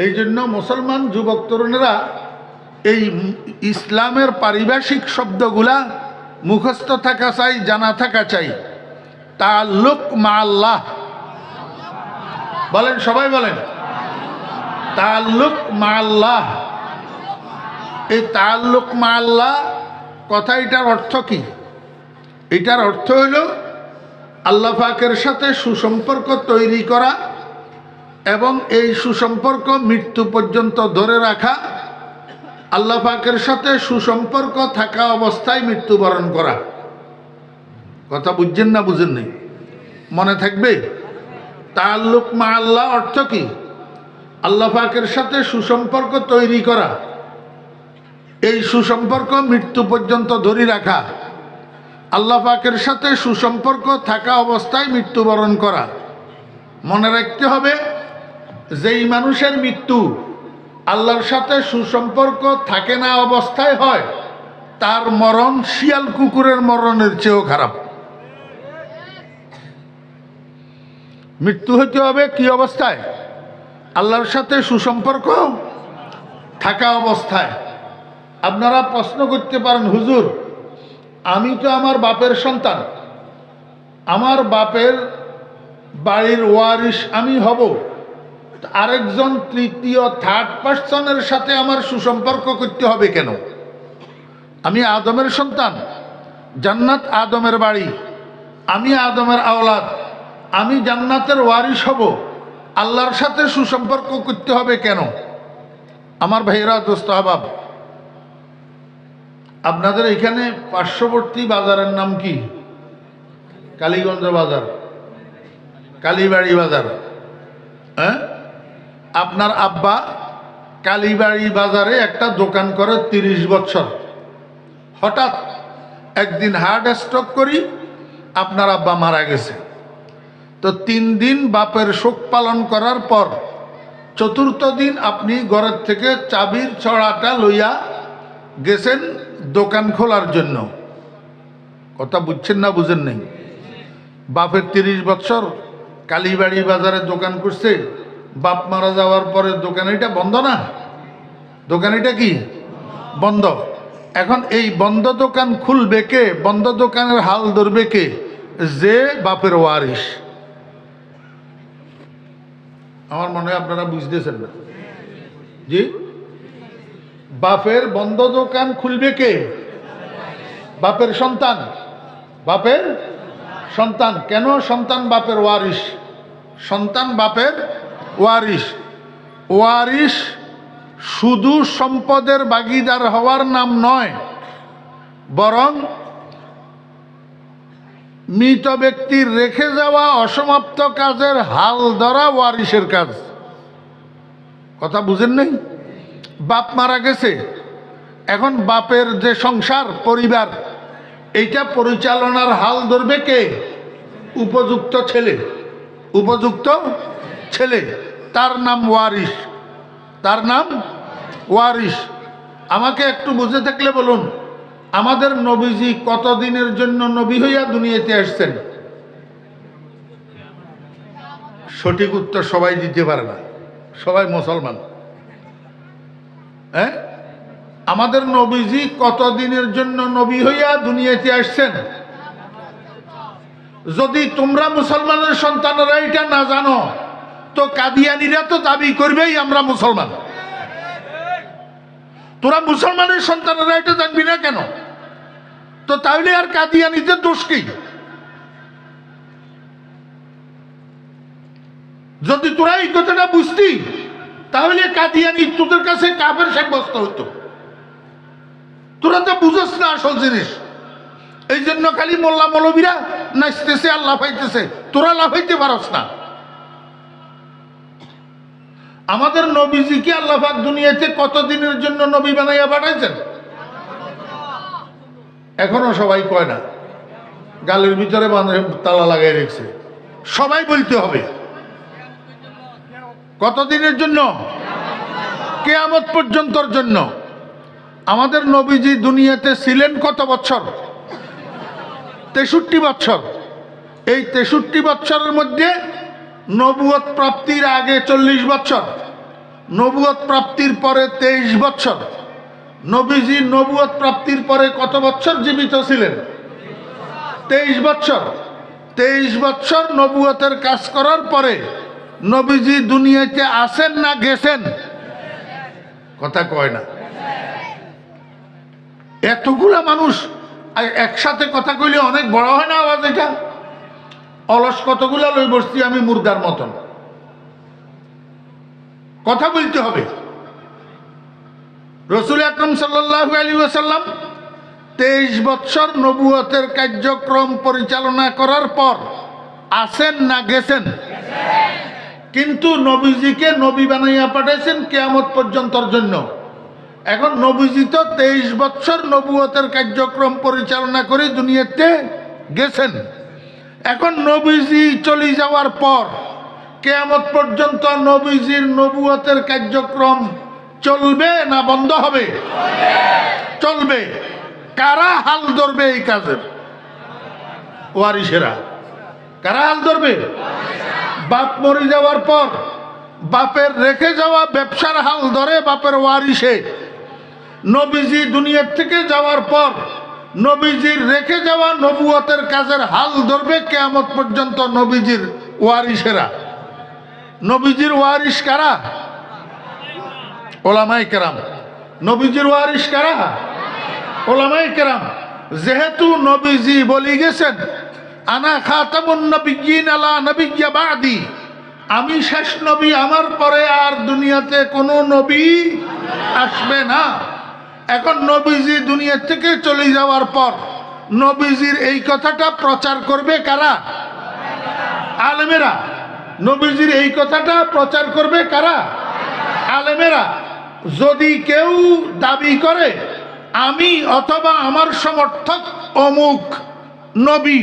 এই জন্য মুসলমান যুবক তরুণেরা এই ইসলামের পারিভাষিক শব্দগুলা মুখস্থ থাকা চাই, জানা থাকা চাই। তাআল্লুক মা আল্লাহ। বলেন, সবাই বলেন তাআল্লুক মা আল্লাহ। এই তাআল্লুক মা আল্লাহ কথা, এটার অর্থ কি? এটার অর্থ হইল আল্লাহ পাকের সাথে সুসম্পর্ক তৈরি করা এবং এই সুসম্পর্ক মৃত্যু পর্যন্ত ধরে রাখা, আল্লাহ পাকের সাথে সুসম্পর্ক থাকা অবস্থায় মৃত্যুবরণ করা। কথা বুঝছেন না বুঝেন নাই? মনে থাকবে? তাআল্লুক মা আল্লাহ অর্থ কি? আল্লাহ পাকের সাথে সুসম্পর্ক তৈরি করা, এই সুসম্পর্ক মৃত্যু পর্যন্ত ধরে রাখা, আল্লাহ পাকের সাথে সুসম্পর্ক থাকা অবস্থায় মৃত্যুবরণ করা। মনে রাখতে হবে, যেই মানুষের মৃত্যু আল্লাহর সাথে সুসম্পর্ক থাকে না অবস্থায় হয়, তার মরণ শিয়াল কুকুরের মরণের চেয়েও খারাপ। মৃত্যু হতে হবে কি অবস্থায়? আল্লাহর সাথে সুসম্পর্ক থাকা অবস্থায়। আপনারা প্রশ্ন করতে পারেন, হুজুর আমি তো আমার বাপের সন্তান, আমার বাপের বাড়ির ওয়ারিশ আমি হব, আরেকজন তৃতীয় থার্ড পার্সনের সাথে আমার সুসম্পর্ক করতে হবে কেন? আমি আদমের সন্তান, জান্নাত আদমের বাড়ি, আমি আদমের আওলাদ, আমি জান্নাতের ওয়ারিশ হব, আল্লাহর সাথে সুসম্পর্ক করতে হবে কেন? আমার ভাইয়েরা, দোস্ত আহবাব, আপনাদের এখানে পার্শ্ববর্তী বাজারের নাম কি? কালীগঞ্জ বাজার, কালীবাড়ি বাজার। হ্যাঁ, আপনার আব্বা কালীবাড়ি বাজারে একটা দোকান করে 30 বছর। হঠাৎ একদিন হার্ট স্ট্রোক করি আপনার আব্বা মারা গেছে। তো 3 দিন বাপের শোক পালন করার পর চতুর্থ দিন আপনি ঘরের থেকে চাবির ছড়াটা লইয়া গেছেন দোকান খোলার জন্য। কথা বুঝছেন না বুঝেন নাই? বাপের 30 বছর কালীবাড়ি বাজারে দোকান করছে, বাপ মারা যাওয়ার পরে দোকান এটা বন্ধ না? দোকান এটা কি বন্ধ? এখন এই বন্ধ দোকান খুলবে কে? বন্ধ দোকানের হাল ধরবে কে? যে বাপের ওয়ারিশ। আমার মনে হয় আপনারা বুঝতেছেন না। জি, বাপের বন্ধ দোকান খুলবে কে? বাপের সন্তান। বাপের সন্তান। কেন সন্তান বাপের ওয়ারিশ? সন্তান বাপের ওয়ারিশ। ওয়ারিশ শুধু সম্পদের ভাগীদার হওয়ার নাম নয়, বরং মৃত ব্যক্তির রেখে যাওয়া অসমাপ্ত কাজের হাল ধরা ওয়ারিশের কাজ। কথা বুঝেন নাই? বাপ মারা গেছে, এখন বাপের যে সংসার পরিবার, এইটা পরিচালনার হাল ধরবে কে? উপযুক্ত ছেলে। উপযুক্ত ছেলে, তার নাম ওয়ারিশ। তার নাম ওয়ারিশ। আমাকে একটু বুঝে থাকলে বলুন, আমাদের নবীজি কতদিনের জন্য নবী হইয়া দুনিয়াতে আসছেন? সঠিক উত্তর সবাই দিতে পারে না, সবাই মুসলমান। হ্যাঁ, আমাদের নবীজি কতদিনের জন্য নবী হইয়া দুনিয়াতে আসছেন? যদি তোমরা মুসলমানের সন্তানেরা এটা না জানো, তো কাদিয়ানীরা তো দাবি করবেই আমরা মুসলমান। তোরা মুসলমানের সন্তানেরা এটা জানবি না কেন? তো তাহলে আর কাদিয়ানীদের দোষ কি? যদি তোরা এই কথাটা বুঝতি, তাহলে কাদিয়ানী তোদের কাছে কাফের সাব্যস্ত হতো। তোরা তো বুঝস না আসল জিনিস, এই জন্য খালি মোল্লা মৌলবীরা নাচতেছে আর লাফাইতেছে, তোরা লাফাইতে পারস না। আমাদের নবীজিকে আল্লাহ পাক দুনিয়াতে কতদিনের জন্য নবী বানাইয়া পাঠাইছেন? এখনো সবাই কয় না, গালের ভিতরে তালা লাগাই রেখেছে। সবাই বলতে হবে কতদিনের জন্য? কিয়ামত পর্যন্তর জন্য। আমাদের নবীজি দুনিয়াতে ছিলেন কত বছর? 63 বছর। এই 63 বছরের মধ্যে নবুয়ত প্রাপ্তির আগে 40 বছর, নবুয়ত প্রাপ্তির পরে 23 বছর। নবীজি নবুয়ত প্রাপ্তির পরে কত বছর জীবিত ছিলেন? 23 বছর। 23 বছর নবুয়তের কাজ করার পরে নবীজি দুনিয়াতে আসেন না গেছেন? কথা কয় না। এতগুলা মানুষ একসাথে কথা কইলে অনেক বড় হয় না আওয়াজ? এটা অলস কতগুলা লই বসছি আমি মুর্গার মতন। কথা বলতে হবে। রাসূল আকরাম সাল্লাল্লাহু আলাইহি ওয়াসাল্লাম 23 বছর নবুয়তের কার্যক্রম পরিচালনা করার পর আসেন না গেছেন? কিন্তু নবীজিকে নবী বানাইয়া পাঠাইছেন কিয়ামত পর্যন্তর জন্য। এখন নবীজি তো 23 বছর নবুয়তের কার্যক্রম পরিচালনা করে দুনিয়াতে গেছেন। এখন নবীজি চলে যাওয়ার পর কিয়ামত পর্যন্ত নবীজির নবুয়তের কার্যক্রম চলবে না বন্ধ হবে? চলবে। কারা হাল ধরবে এই কাজের? ওয়ারিসেরা। কারা হাল ধরবে? বাপ মরে যাওয়ার পর বাপের রেখে যাওয়া ব্যবসার হাল ধরে বাপের ওয়ারিসে। নবীজি দুনিয়ার থেকে যাওয়ার পর নবীজির রেখে যাওয়া নবুয়তের কাজের হাল ধরবে কিয়ামত পর্যন্ত নবীজির ওয়ারিসেরা। নবীজির ওয়ারিস কারা? ওলামায়ে কেরাম। নবীজির ওয়ারিস কারা? ওলামায়ে কেরাম। যেহেতু নবীজি বলে গেছেন আনা খাতামুন নবিয়্যিন লা নবিয়্যা বাদি, আমি শেষ নবী, আমার পরে আর দুনিয়াতে কোনো নবী আসবে না। এখন নবীজি দুনিয়া থেকে চলে যাওয়ার পর নবীজির এই কথাটা প্রচার করবে কারা? আলেমেরা। নবীজির এই কথাটা প্রচার করবে কারা? আলেমেরা। যদি কেউ দাবি করে আমি অথবা আমার সমর্থক অমুক নবী,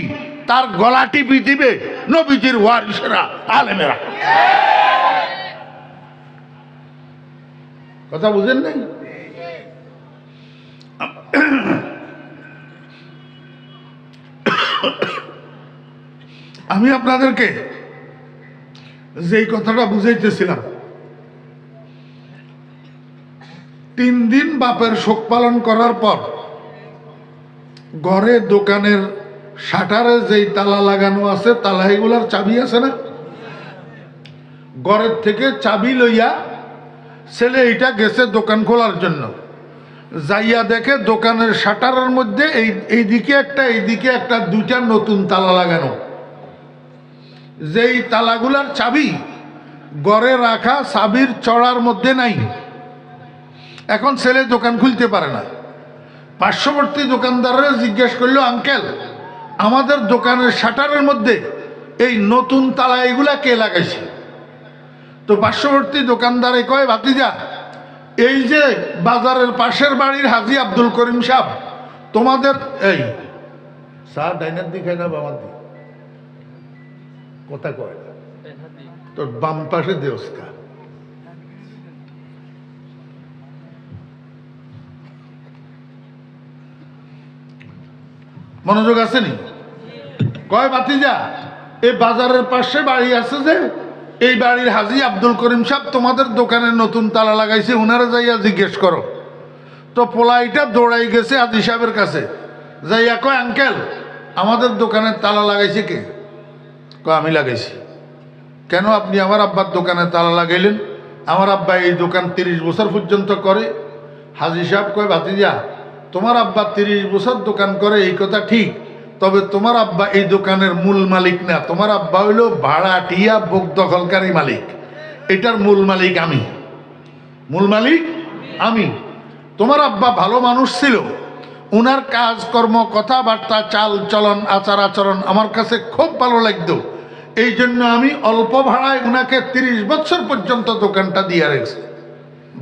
তার গলা টিপি দিবে নবীজির ওয়ারিসেরা, আলেমেরা। কথা বুঝেন নাই? আমি আপনাদেরকে যেই কথাটা বুঝাইতেছিলাম, 3 দিন বাপের শোক পালন করার পর ঘরে দোকানের শাটারে যেই তালা লাগানো আছে, তালা এগুলার চাবি আছে না, ঘরের থেকে চাবি লইয়া ছেলে এইটা গেছে দোকান খোলার জন্য। যাইয়া দেখে দোকানের শাটারের মধ্যে এইদিকে একটা এইদিকে একটা 2টা নতুন তালা লাগানো। যেই তালাগুলার চাবি ঘরে রাখা চাবির চড়ার মধ্যে নাই। এখন ছেলে দোকান খুলতে পারে না। পার্শ্ববর্তী দোকানদাররা জিজ্ঞেস করলো, আঙ্কেল আমাদের দোকানের শাটারের মধ্যে এই নতুন তালা এগুলা কে লাগাইছে? তো পার্শ্ববর্তী দোকানদারে কয়, ভাতিজা এই যে বাজারের পাশের বাড়ির হাজী আব্দুল করিম সাহেব তোমাদের এই চা ডাইনার দিকে না বাবার দিকে কথা কয় না, তোর বাম পাশে দেওস্কা। মনোযোগ আছে নি? কয় ভাতিজা এই বাজারের পাশে বাড়ি আছে যে এই বাড়ির হাজী আব্দুল করিম সাহেব তোমাদের দোকানে নতুন তালা লাগাইছে, ওনারা যাইয়া জিজ্ঞেস করো। তো পোলাইটা দৌড়াই গেছে হাজী সাহেবের কাছে, যাইয়া কয়, আঙ্কেল আমাদের দোকানের তালা লাগাইছে কে? কয় আমি লাগাইছি। কেন আপনি আমার আব্বার দোকানে তালা লাগাইলেন? আমার আব্বা এই দোকান 30 বছর পর্যন্ত করে। হাজী সাহেব কয়, ভাতিজা তোমার আব্বা 30 বছর দোকান করে এই কথা ঠিক, তবে তোমার আব্বা এই দোকানের মূল মালিক না। তোমার আব্বা হইল ভাড়াটিয়া ভোগ দখলকারী মালিক, এটার মূল মালিক আমি। মূল মালিক আমি। তোমার আব্বা ভালো মানুষ ছিল, উনার কাজকর্ম কথাবার্তা চাল চলন আচার আচরণ আমার কাছে খুব ভালো লাগতো। এই জন্য আমি অল্প ভাড়ায় উনাকে 30 বছর পর্যন্ত দোকানটা দিয়ে রেখেছি।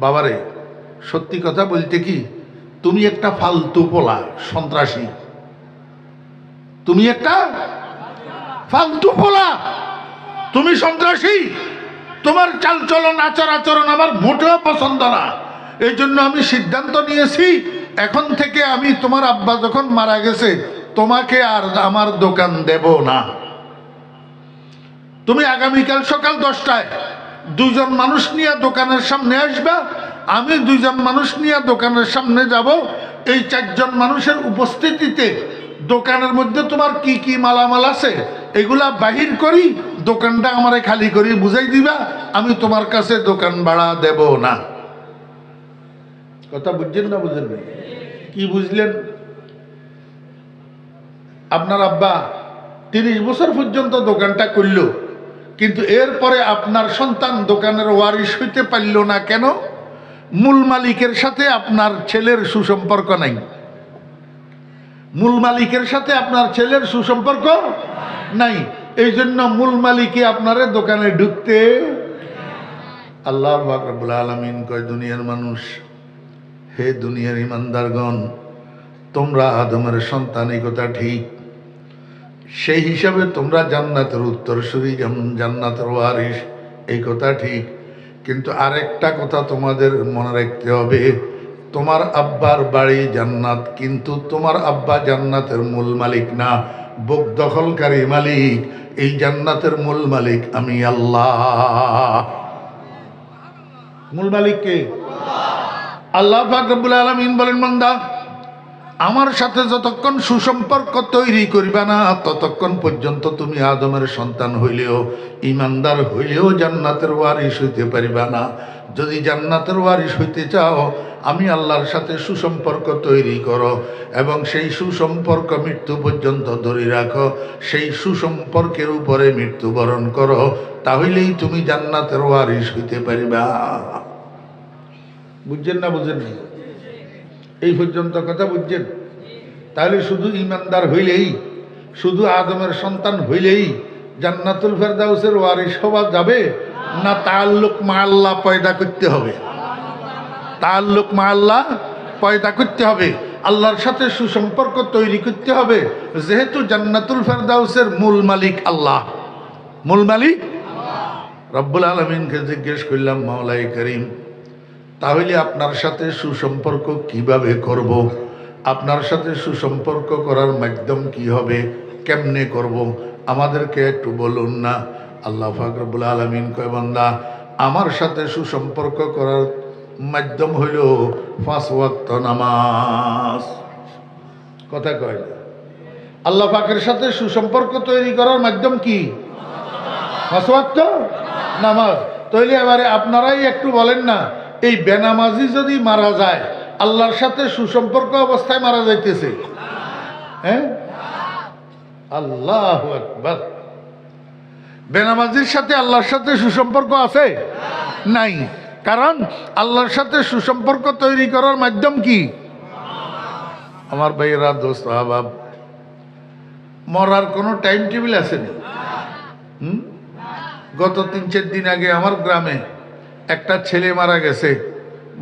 বাবারে সত্যি কথা বলতে কি, তুমি একটা ফালতু পোলা, সন্ত্রাসী। তুমি একটা ফালতু পোলা, তুমি সন্ত্রাসী। তোমার চালচলন আচার আচরণ আমার মোটেও পছন্দ না। এই জন্য আমি সিদ্ধান্ত নিয়েছি এখন থেকে আমি তোমার আব্বা যখন মারা গেছে তোমাকে আর আমার দোকান দেব না। তুমি আগামীকাল সকাল 10টায় 2 জন মানুষ নিয়ে দোকানের সামনে আসবা, আমি 2 জন মানুষ নিয়ে দোকানের সামনে যাব। এই 4 জন মানুষের উপস্থিতিতে দোকানের মধ্যে তোমার কি কি মালামাল আছে এগুলা বাহির করি, দোকানটা আমারে খালি করি বুঝাই দিবা, আমি তোমার কাছে দোকান ভাড়া দেব না। কথা বুঝছেন না বুঝেন না? কি বুঝলেন? আপনার আব্বা 30 বছর পর্যন্ত দোকানটা করল, কিন্তু এরপরে আপনার সন্তান দোকানের ওয়ারিশ হইতে পারল না। কেন? মূল মালিকের সাথে আপনার ছেলের সুসম্পর্ক নাই। মূল মালিকের সাথে আপনার ছেলের সুসম্পর্ক নাই, এই জন্য মূল মালিকই আপনারে দোকানে ঢুকতে। আল্লাহ পাক রব্বুল আলামিন কয়, দুনিয়ার মানুষ, হে দুনিয়ার ইমানদারগণ, তোমরা আদমের সন্তান, এই কথা ঠিক। সেই হিসাবে তোমরা জান্নাতের উত্তরসূরি, জান্নাতের ওয়ারিস, এই কথা ঠিক। কিন্তু আরেকটা কথা তোমাদের মনে রাখতে হবে, তোমার আব্বার বাড়ি জান্নাত, কিন্তু তোমার আব্বা জান্নাতের মূল মালিক না, বুক দখলকারী মালিক। এই জান্নাতের মূল মালিক আমি আল্লাহ। মূল মালিক কে? আল্লাহ পাক রব্বুল আলামিন বলেন, বান্দা, আমার সাথে যতক্ষণ সুসম্পর্ক তৈরি করিবা না, ততক্ষণ পর্যন্ত তুমি আদমের সন্তান হইলেও, ইমানদার হইলেও জান্নাতের ওয়ারিশ হইতে পারিবা না। যদি জান্নাতের ওয়ারিশ হইতে চাও, আমি আল্লাহর সাথে সুসম্পর্ক তৈরি করো এবং সেই সুসম্পর্ক মৃত্যু পর্যন্ত ধরে রাখো, সেই সুসম্পর্কের উপরে মৃত্যুবরণ করো, তাহলেই তুমি জান্নাতের ওয়ারিশ হইতে পারিবা। বুঝছেন না? বুঝেন না? এই পর্যন্ত কথা বুঝছেন? তাহলে শুধু ইমানদার হইলেই, শুধু আদমের সন্তান হইলেই জান্নাতুল ফেরদাউসের ওয়ারিশ হওয়া যাবে না? তাআল্লুক মা আল্লাহ পয়দা করতে হবে। তাআল্লুক মা আল্লাহ পয়দা করতে হবে, আল্লাহর সাথে সুসম্পর্ক তৈরি করতে হবে। যেহেতু জান্নাতুল ফেরদাউসের মূল মালিক আল্লাহ, মূল মালিক রব্বুল আলামিনকে জিজ্ঞেস করলাম, মাওলাই করিম, তাহলে আপনার সাথে সুসম্পর্ক কিভাবে করব? আপনার সাথে সুসম্পর্ক করার মাধ্যম কি হবে? কেমনে করব? আমাদেরকে একটু বলুন না। আল্লাহ পাক রব্বুল আলামিন কয়, বান্দা, আমার সাথে সুসম্পর্ক করার মাধ্যম হইল 5 ওয়াক্ত নামাজ। কথা কয় না? আল্লাহ পাকের সাথে সুসম্পর্ক তৈরি করার মাধ্যম কি? 5 ওয়াক্ত নামাজ। তাহলে এবারে আপনারাই একটু বলেন না, এই বেনামাজি যদি মারা যায়, আল্লাহর সাথে সুসম্পর্ক অবস্থায় মারা যাইতেছে? হ্যাঁ, আল্লাহু আকবার। বেনামাজির সাথে আল্লাহর সাথে সুসম্পর্ক আছে? নাই। কারণ আল্লাহর সাথে সুসম্পর্ক তৈরি করার মাধ্যম কি? আমার ভাইয়েরা, দোস্ত আহবাব, মরার কোনো টাইম টেবিল আছে না। গত 3-4 দিন আগে আমার গ্রামে একটা ছেলে মারা গেছে,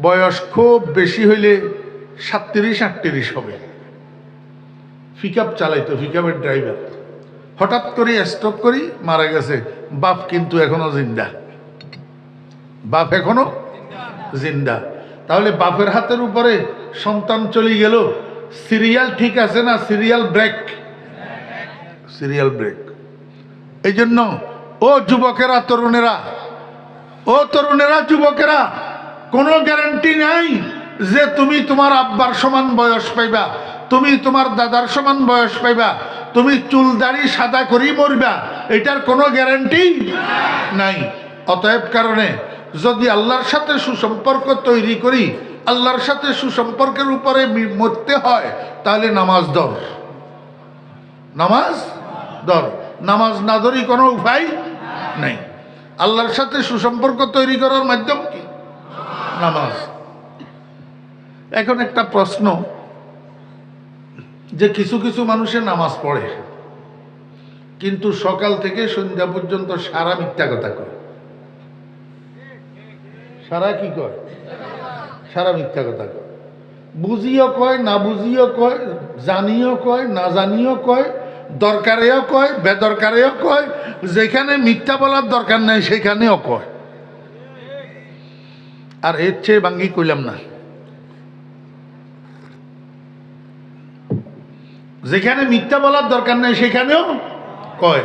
বয়স খুব বেশি হইলে 37-38 হবে। পিকআপ চালাইতো, পিকআপের ড্রাইভার। হঠাৎ করে স্ট্রোক করে মারা গেছে। বাপ কিন্তু এখনো জিন্দা, বাপ এখনো জিন্দা। তাহলে বাপের হাতের উপরে সন্তান চলে গেল, সিরিয়াল ঠিক আছে না? Serial break, serial break. এই জন্য ও যুবকেরা, তরুণেরা, ও তরুণেরা, যুবকেরা, কোনো গ্যারান্টি নাই যে তুমি তোমার আব্বার সমান বয়স পাইবা, তুমি তোমার দাদার সমান বয়স পাইবা, তুমি চুল দাড়ি সাদা করেই মরবা, এটার কোনো গ্যারান্টি নাই। অতএব কারণে যদি আল্লাহর সাথে সুসম্পর্ক তৈরি করি, আল্লাহর সাথে সুসম্পর্কের উপরে মরতে হয়, তাহলে নামাজ ধর, নামাজ ধর। নামাজ না ধরি কোনো উপায় নাই। আল্লাহর সাথে সুসম্পর্ক তৈরি করার মাধ্যম কি? নামাজ। এখন একটা প্রশ্ন, যে কিছু কিছু মানুষের নামাজ পড়ে, কিন্তু সকাল থেকে সন্ধ্যা পর্যন্ত সারা মিথ্যা কথা কয়। সারা কি কয়? সারা মিথ্যা কথা কয়। বুঝিও কয়, না বুঝিও কয়, জানিও কয়, না জানিও কয়, দরকারেও কয়, বেদরকারেও কয়, যেখানে মিথ্যা বলার দরকার নাই সেখানেও কয়। আর এর চেয়ে বাঙ্গি কইলাম না। যেখানে মিথ্যা বলার দরকার নাই সেখানেও কয়।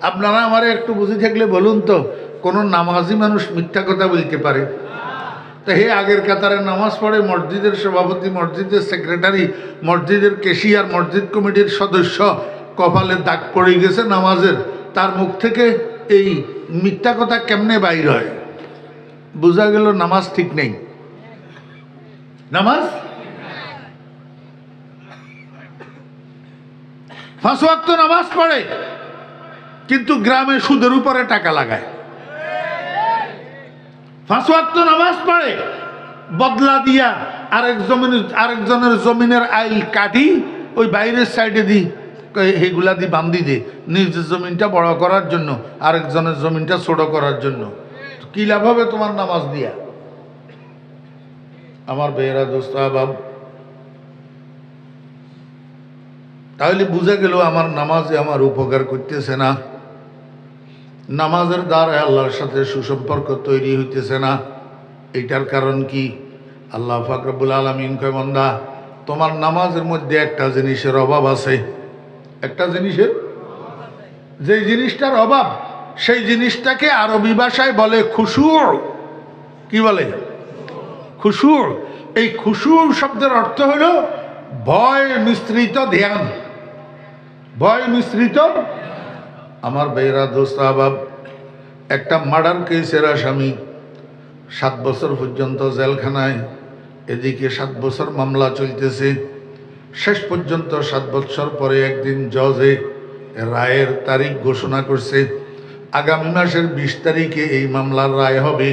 আপনারা আমার একটু বুঝে থাকলে বলুন তো, কোন নামাজি মানুষ মিথ্যা কথা বলতে পারে? তো হে আগের কাতারে নামাজ পড়ে, মসজিদের সভাপতি, মসজিদের সেক্রেটারি, মসজিদের কেশিয়ার, মসজিদ কমিটির সদস্য, কপালে দাগ পড়ে গেছে নামাজের, তার মুখ থেকে এই মিথ্যা কথা কেমনে বাইর হয়? বোঝা গেল নামাজ ঠিক নেই। নামাজ 5 ওয়াক্ত নামাজ পড়ে কিন্তু গ্রামে সুদের উপরে টাকা লাগায়। 5 ওয়াক্ত নামাজ পড়ে বদলা দিয়া আরেকজনের জমিনের আইল কাটি ওই বাইরের সাইডে দিই, এইগুলা দিয়ে বান্ধি দে নিজের জমিনটা বড় করার জন্য, আরেকজনের জমিনটা ছোট করার জন্য। কি লাভ হবে তোমার নামাজ দিয়া? আমার বেয়েরা দোস্ত আহবাব, তাহলে বুঝে গেল আমার নামাজে আমার উপকার করতেছে না, নামাজের দ্বারা আল্লাহর সাথে সুসম্পর্ক তৈরি হইতেছে না। এটার কারণ কি? আল্লাহ পাক রব্বুল আলামিন কয়, বান্দা তোমার নামাজের মধ্যে একটা জিনিসের অভাব আছে। একটা জিনিসের, যে জিনিসটার অভাব, সেই জিনিসটাকে আরবি ভাষায় বলে খুশু। কি বলে? খুশু। এই খুশু শব্দের অর্থ হলো ভয় মিশ্রিত ধ্যান। ভয় মিশ্রিত। আমার বেয়েরা দোস্ত আহবাব, একটা মার্ডার কেসের আসামি 7 বছর পর্যন্ত জেলখানায়, এদিকে 7 বছর মামলা চলতেছে। শেষ পর্যন্ত 7 বছর পরে একদিন জজে রায়ের তারিখ ঘোষণা করছে, আগামী মাসের 20 তারিখে এই মামলার রায় হবে।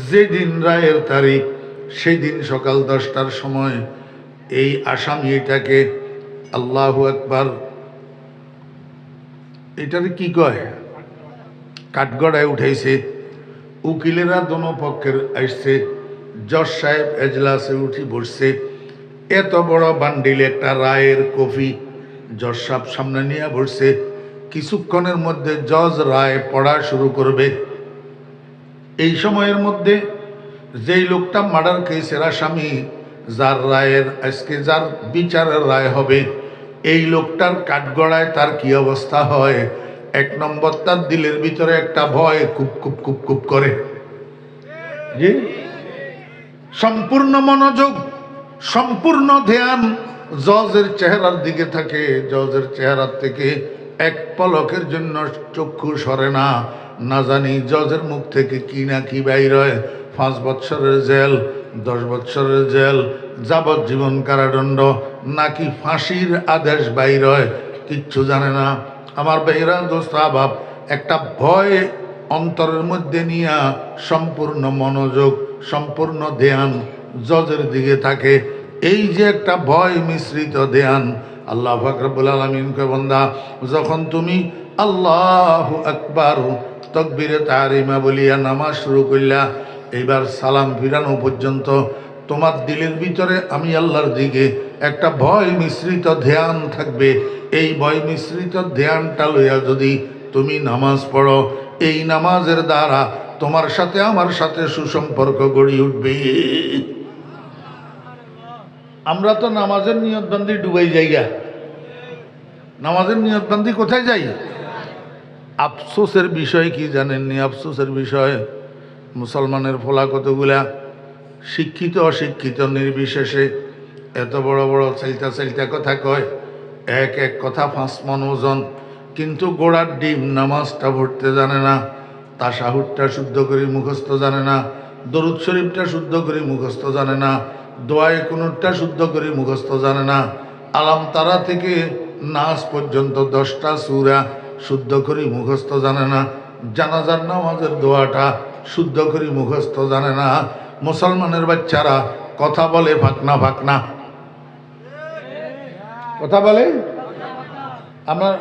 যেদিন রায়ের তারিখ সেই দিন সকাল 10টার সময় এই আসামি এটাকে, আল্লাহু আকবার, এটার কি কয়, কাঠগড়ায় উঠাইছে। উকিলেরা দোনো পক্ষের আসছে, জজ সাহেব এজলাসে উঠি বসছে। এত বড় বান্ডিল একটা রায়ের কপি জজ সাহেব সামনে নিয়ে বসছে। কিছুক্ষণের মধ্যে জজ রায় পড়া শুরু করবে। এই সময়ের মধ্যে যেই লোকটা মার্ডার কেসের আসামি, যার রায়ের আজকে যার বিচারের রায় হবে, এই লোকটার কাঠগড়ায় তার কি অবস্থা হয়? 1 নম্বর, তার দিলের ভিতরে একটা ভয় খুব খুব খুব খুব করে। জি, সম্পূর্ণ মনোযোগ, সম্পূর্ণ ধ্যান জজের চেহারার দিকে থাকে। জজের চেহারার থেকে এক পলকের জন্য চক্ষু সরে না। না জানি জজের মুখ থেকে কি না কি বাইর হয়। 5 বছরের জেল, 10 বছরের জেল, যাবজ্জীবন কারাদণ্ড, নাকি ফাঁসির আদেশ বাইর হয়, কিচ্ছু জানে না। আমার বেহরা দোস্ত আহবাব, একটা ভয় অন্তরের মধ্যে নিয়ে সম্পূর্ণ মনোযোগ, সম্পূর্ণ ধ্যান জজের দিকে থাকে। এই যে একটা ভয় মিশ্রিত ধ্যান, আল্লাহ পাক রব্বুল আলামিন কয়, বান্দা যখন তুমি আল্লাহু আকবার তাকবীরে তাহরিমা বলিয়া নামাজ শুরু করলা, এইবার সালাম ফিরানো পর্যন্ত তোমার দিলের ভিতরে আমি আল্লাহর দিকে একটা ভয় মিশ্রিত ধ্যান থাকবে। এই ভয় মিশ্রিত ধ্যানটা লইয়া যদি তুমি নামাজ পড়ো, এই নামাজের দ্বারা তোমার সাথে আমার সাথে সুসম্পর্ক গড়ে উঠবে। আমরা তো নামাজের নিয়তবন্দি ডুবাই যাইগা। নামাজের নিয়তবন্দি কোথায় যাই? আফসোসের বিষয় কি জানেননি? আফসোসের বিষয়, মুসলমানের ফলা কতগুলা শিক্ষিত অশিক্ষিত নির্বিশেষে এত বড় বড় চাইতা কথা কয়, এক এক কথা 5 মণ ওজন, কিন্তু গোড়ার ডিম নামাজটা পড়তে জানে না, তাশাহুদটা শুদ্ধ করে মুখস্থ জানে না, দরুদ শরীফটা শুদ্ধ করে মুখস্থ জানে না, দোয়ায়ে কুনুতটা শুদ্ধ করে মুখস্থ জানে না, আলাম তারা থেকে নাস পর্যন্ত 10টা সূরা শুদ্ধ করে মুখস্থ জানে না, জানাজার নামাজের দোয়াটা শুদ্ধ করে মুখস্থ জানে না। মুসলমানের বাচ্চারা কথা বলে ফাঁকনা ফাঁকনা, কথা বলে।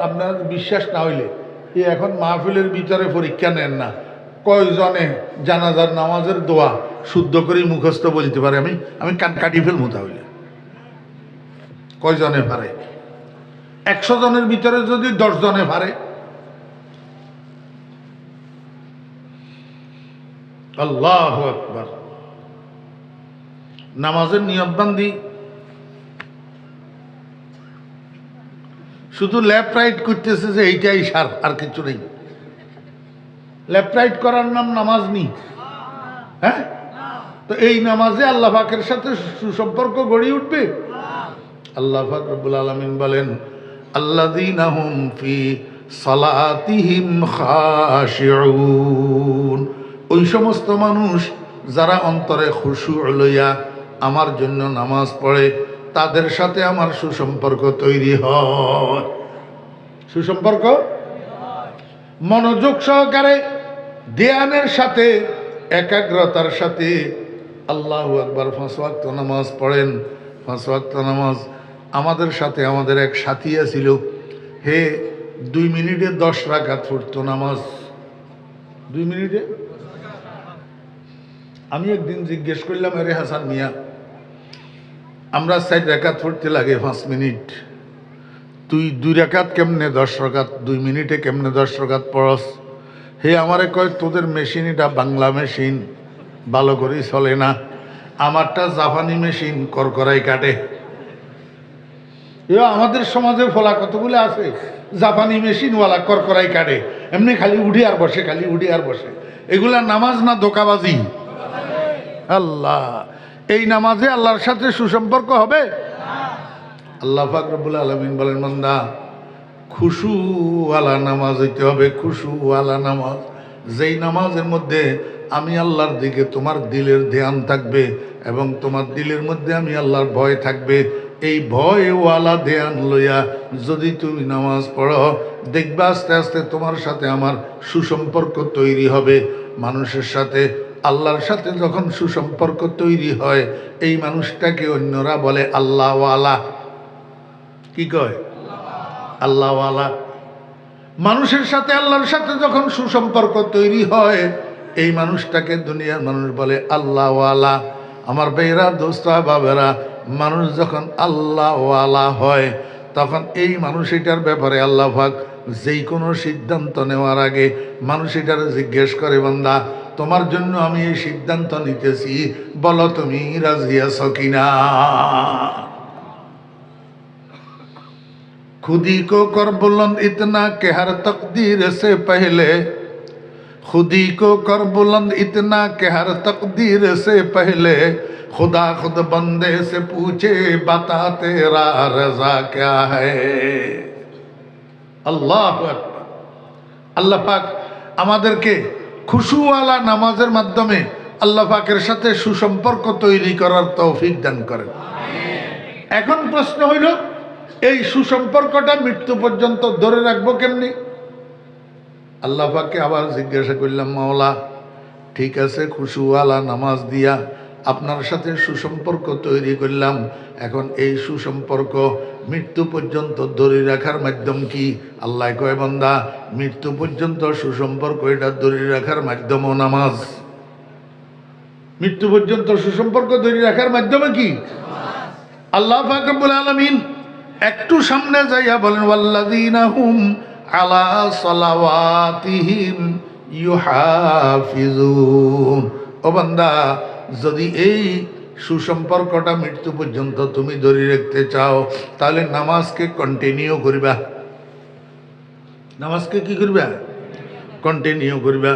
আপনার বিশ্বাস না হইলে এখন মাহফিলের ভিতরে পরীক্ষা নেন না, কয়জনে জানাজার নামাজের দোয়া শুদ্ধ করে মুখস্থ বলতে পারে? আমি কান কাটি ফেলবো। তাহলে কয়জনে পারে? 100 জনের ভিতরে যদি 10 জনে পারে, আল্লাহু আকবার। নামাজের নিয়তবন্দি শুধু লেফট রাইট করতেছে যে এইটাই সার, আর কিছু নেই। লেফট রাইট করার নাম নামাজ নেই। হ্যাঁ, তো এই নামাজে আল্লাহ পাকের সাথে সুসম্পর্ক গড়ে উঠবে। আল্লাহ পাক রব্বুল আলামিন বলেন, আল্লাযীনা হুম ফি সালাতিহিম খাশিউন, ওই সমস্ত মানুষ যারা অন্তরে খুশু লইয়া আমার জন্য নামাজ পড়ে, তাদের সাথে আমার সুসম্পর্ক তৈরি হয়। সুসম্পর্ক মনোযোগ সহকারে ধ্যানের সাথে একাগ্রতার সাথে আল্লাহু আকবার 5 ওয়াক্ত নামাজ পড়েন। 5 ওয়াক্ত নামাজ আমাদের সাথে আমাদের এক সাথী ছিল, হে 2 মিনিটে 10 রাকাত পড়তো নামাজ। 2 মিনিটে। আমি একদিন জিজ্ঞেস করলাম, আরে হাসান মিয়া, আমরা 4 রাকাত পড়তে লাগে 5 মিনিট, তুই 2 রাকাত কেমনে 10 রাকাত 2 মিনিটে কেমনে 10 রাকাত পড়স? হে আমারে কয়, তোদের মেশিন এটা বাংলা মেশিন, ভালো করে চলে না, আমারটা জাপানি মেশিন, করকরাই কাটে। আমাদের সমাজে ফলা কতগুলো আছে জাপানি মেশিনওয়ালা, করকরাই কাটে, এমনি খালি উঠে আর বসে, খালি উঠে আর বসে। এগুলা নামাজ না ধোঁকাবাজি? আল্লাহ, এই নামাজে আল্লাহর সাথে সুসম্পর্ক হবে? আল্লাহ পাক রব্বুল আলামিন বলেন, বান্দা খুশুওয়ালা নামাজ হইতে হবে, খুশুওয়ালা নামাজ। যেই নামাজের মধ্যে আমি আল্লাহর দিকে তোমার দিলের ধ্যান থাকবে এবং তোমার দিলের মধ্যে আমি আল্লাহর ভয় থাকবে। এই ভয়ওয়ালা ধ্যান লইয়া যদি তুমি নামাজ পড়ো, দেখবা আস্তে আস্তে তোমার সাথে আমার সুসম্পর্ক তৈরি হবে। মানুষের সাথে আল্লাহর সাথে যখন সুসম্পর্ক তৈরি হয়, এই মানুষটাকে অন্যরা বলে আল্লাহওয়ালা। কি কয়? আল্লাহওয়ালা। মানুষের সাথে আল্লাহর সাথে যখন সুসম্পর্ক তৈরি হয়, এই মানুষটাকে দুনিয়ার মানুষ বলে আল্লাহওয়ালা। আমার ভাইয়েরা, দোস্তা, বাবেরা, মানুষ যখন আল্লাহওয়ালা হয়, তখন এই মানুষ এটার ব্যাপারে আল্লাহ পাক যেই কোনো সিদ্ধান্ত নেওয়ার আগে মানুষ এটার জিজ্ঞেস করে, বান্দা তোমার জন্য আমি এই সিদ্ধান্ত নিতেছি, বলো তুমি রাজি আছো কিনা? खुदी को कर बुलंद इतना कि हर तकदीर से पहले, खुदी को कर बुलंद इतना कि हर तकदीर से पहले खुदा खुद बंदे से पूछे बता तेरा रजा क्या है। अल्लाह আকবার। আল্লাহ পাক আমাদেরকে খুশুওয়ালা নামাজের মাধ্যমে আল্লাহ পাকের সাথে সুসম্পর্ক তৈরি করার তৌফিক দান করেন। এখন প্রশ্ন হইল, এই সুসম্পর্কটা মৃত্যু পর্যন্ত ধরে রাখবো কেমনি? আল্লাহ পাককে আবার জিজ্ঞাসা করলাম, মাওলা ঠিক আছে, খুশুওয়ালা নামাজ দিয়া আপনার সাথে সুসম্পর্ক তৈরি করলাম, এখন এই সুসম্পর্ক মৃত্যু পর্যন্ত ধরে রাখার মাধ্যম কি? আল্লাহ কয়, বান্দা মৃত্যু পর্যন্ত সুসম্পর্ক এটা ধরে রাখার মাধ্যমও নামাজ। মৃত্যু পর্যন্ত সুসম্পর্ক ধরে রাখার মাধ্যমে কি? আল্লাহ পাক রব্বুল আলামিন একটু সামনে যাইয়া বলেন, ওয়াল্লাযীনা হুম আলা সালাওয়াতিহিম ইউহাফিজুন। ও বান্দা, যদি এই সুসম্পর্কটা মৃত্যু পর্যন্ত তুমি ধরে রাখতে চাও, তাহলে নামাজকে কন্টিনিউ করিবা। নামাজকে কি করবা? কন্টিনিউ করিবা।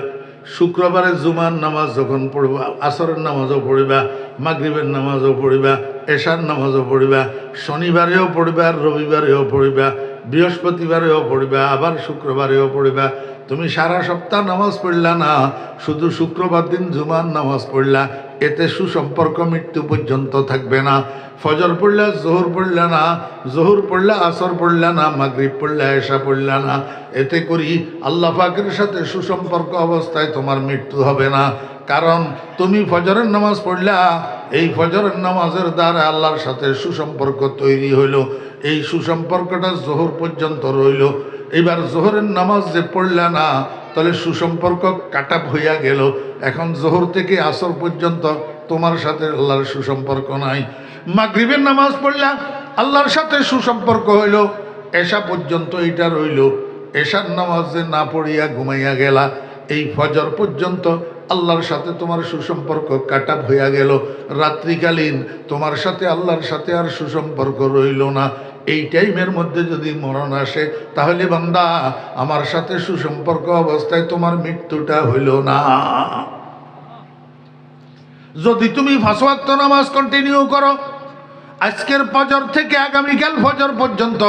শুক্রবারে জুমার নামাজ যখন পড়বা, আসরের নামাজও পড়িবা, মাগরিবের নামাজও পড়িবা, এশার নামাজও পড়িবা, শনিবারেও পড়িবা, রবিবারেও পড়িবা, বৃহস্পতিবারেও পড়িবা, আবার শুক্রবারেও পড়িবা। তুমি সারা সপ্তাহ নামাজ পড়লা না, শুধু শুক্রবার দিন জুমার নামাজ পড়লা, এতে সুসম্পর্ক মৃত্যু পর্যন্ত থাকবে না। ফজর পড়লা, জোহর পড়লা না, জোহর পড়লা, আসর পড়লা না, মাগরিব পড়লা, এশা পড়লা না, এতে করি আল্লাহ পাকের সাথে সুসম্পর্ক অবস্থায় তোমার মৃত্যু হবে না। কারণ তুমি ফজরের নামাজ পড়লা, এই ফজরের নামাজের দ্বারা আল্লাহর সাথে সুসম্পর্ক তৈরি হইল, এই সুসম্পর্কটা জোহর পর্যন্ত রইল। এবার জোহরের নামাজ যে পড়লা না, তাহলে সুসম্পর্ক কাটাপ হইয়া গেল। এখন জোহর থেকে আসর পর্যন্ত তোমার সাথে আল্লাহর সুসম্পর্ক নাই। মাগরিবের নামাজ পড়লা, আল্লাহর সাথে সুসম্পর্ক হইল, এশা পর্যন্ত এটা রইল। এশার নামাজ যে না পড়িয়া ঘুমাইয়া গেলা, এই ফজর পর্যন্ত আল্লাহর সাথে তোমার সুসম্পর্ক কাটাপ হইয়া গেল। রাত্রিকালীন তোমার সাথে আল্লাহর সাথে আর সুসম্পর্ক রইল না। এই টাইমের মধ্যে যদি মরণ আসে, তাহলে বান্দা আমার সাথে সুসম্পর্ক অবস্থায় তোমার মৃত্যুটা হইল না। যদি তুমি 5 ওয়াক্ত নামাজ কন্টিনিউ করো, আজকের ফজর থেকে আগামীকাল ফজর পর্যন্ত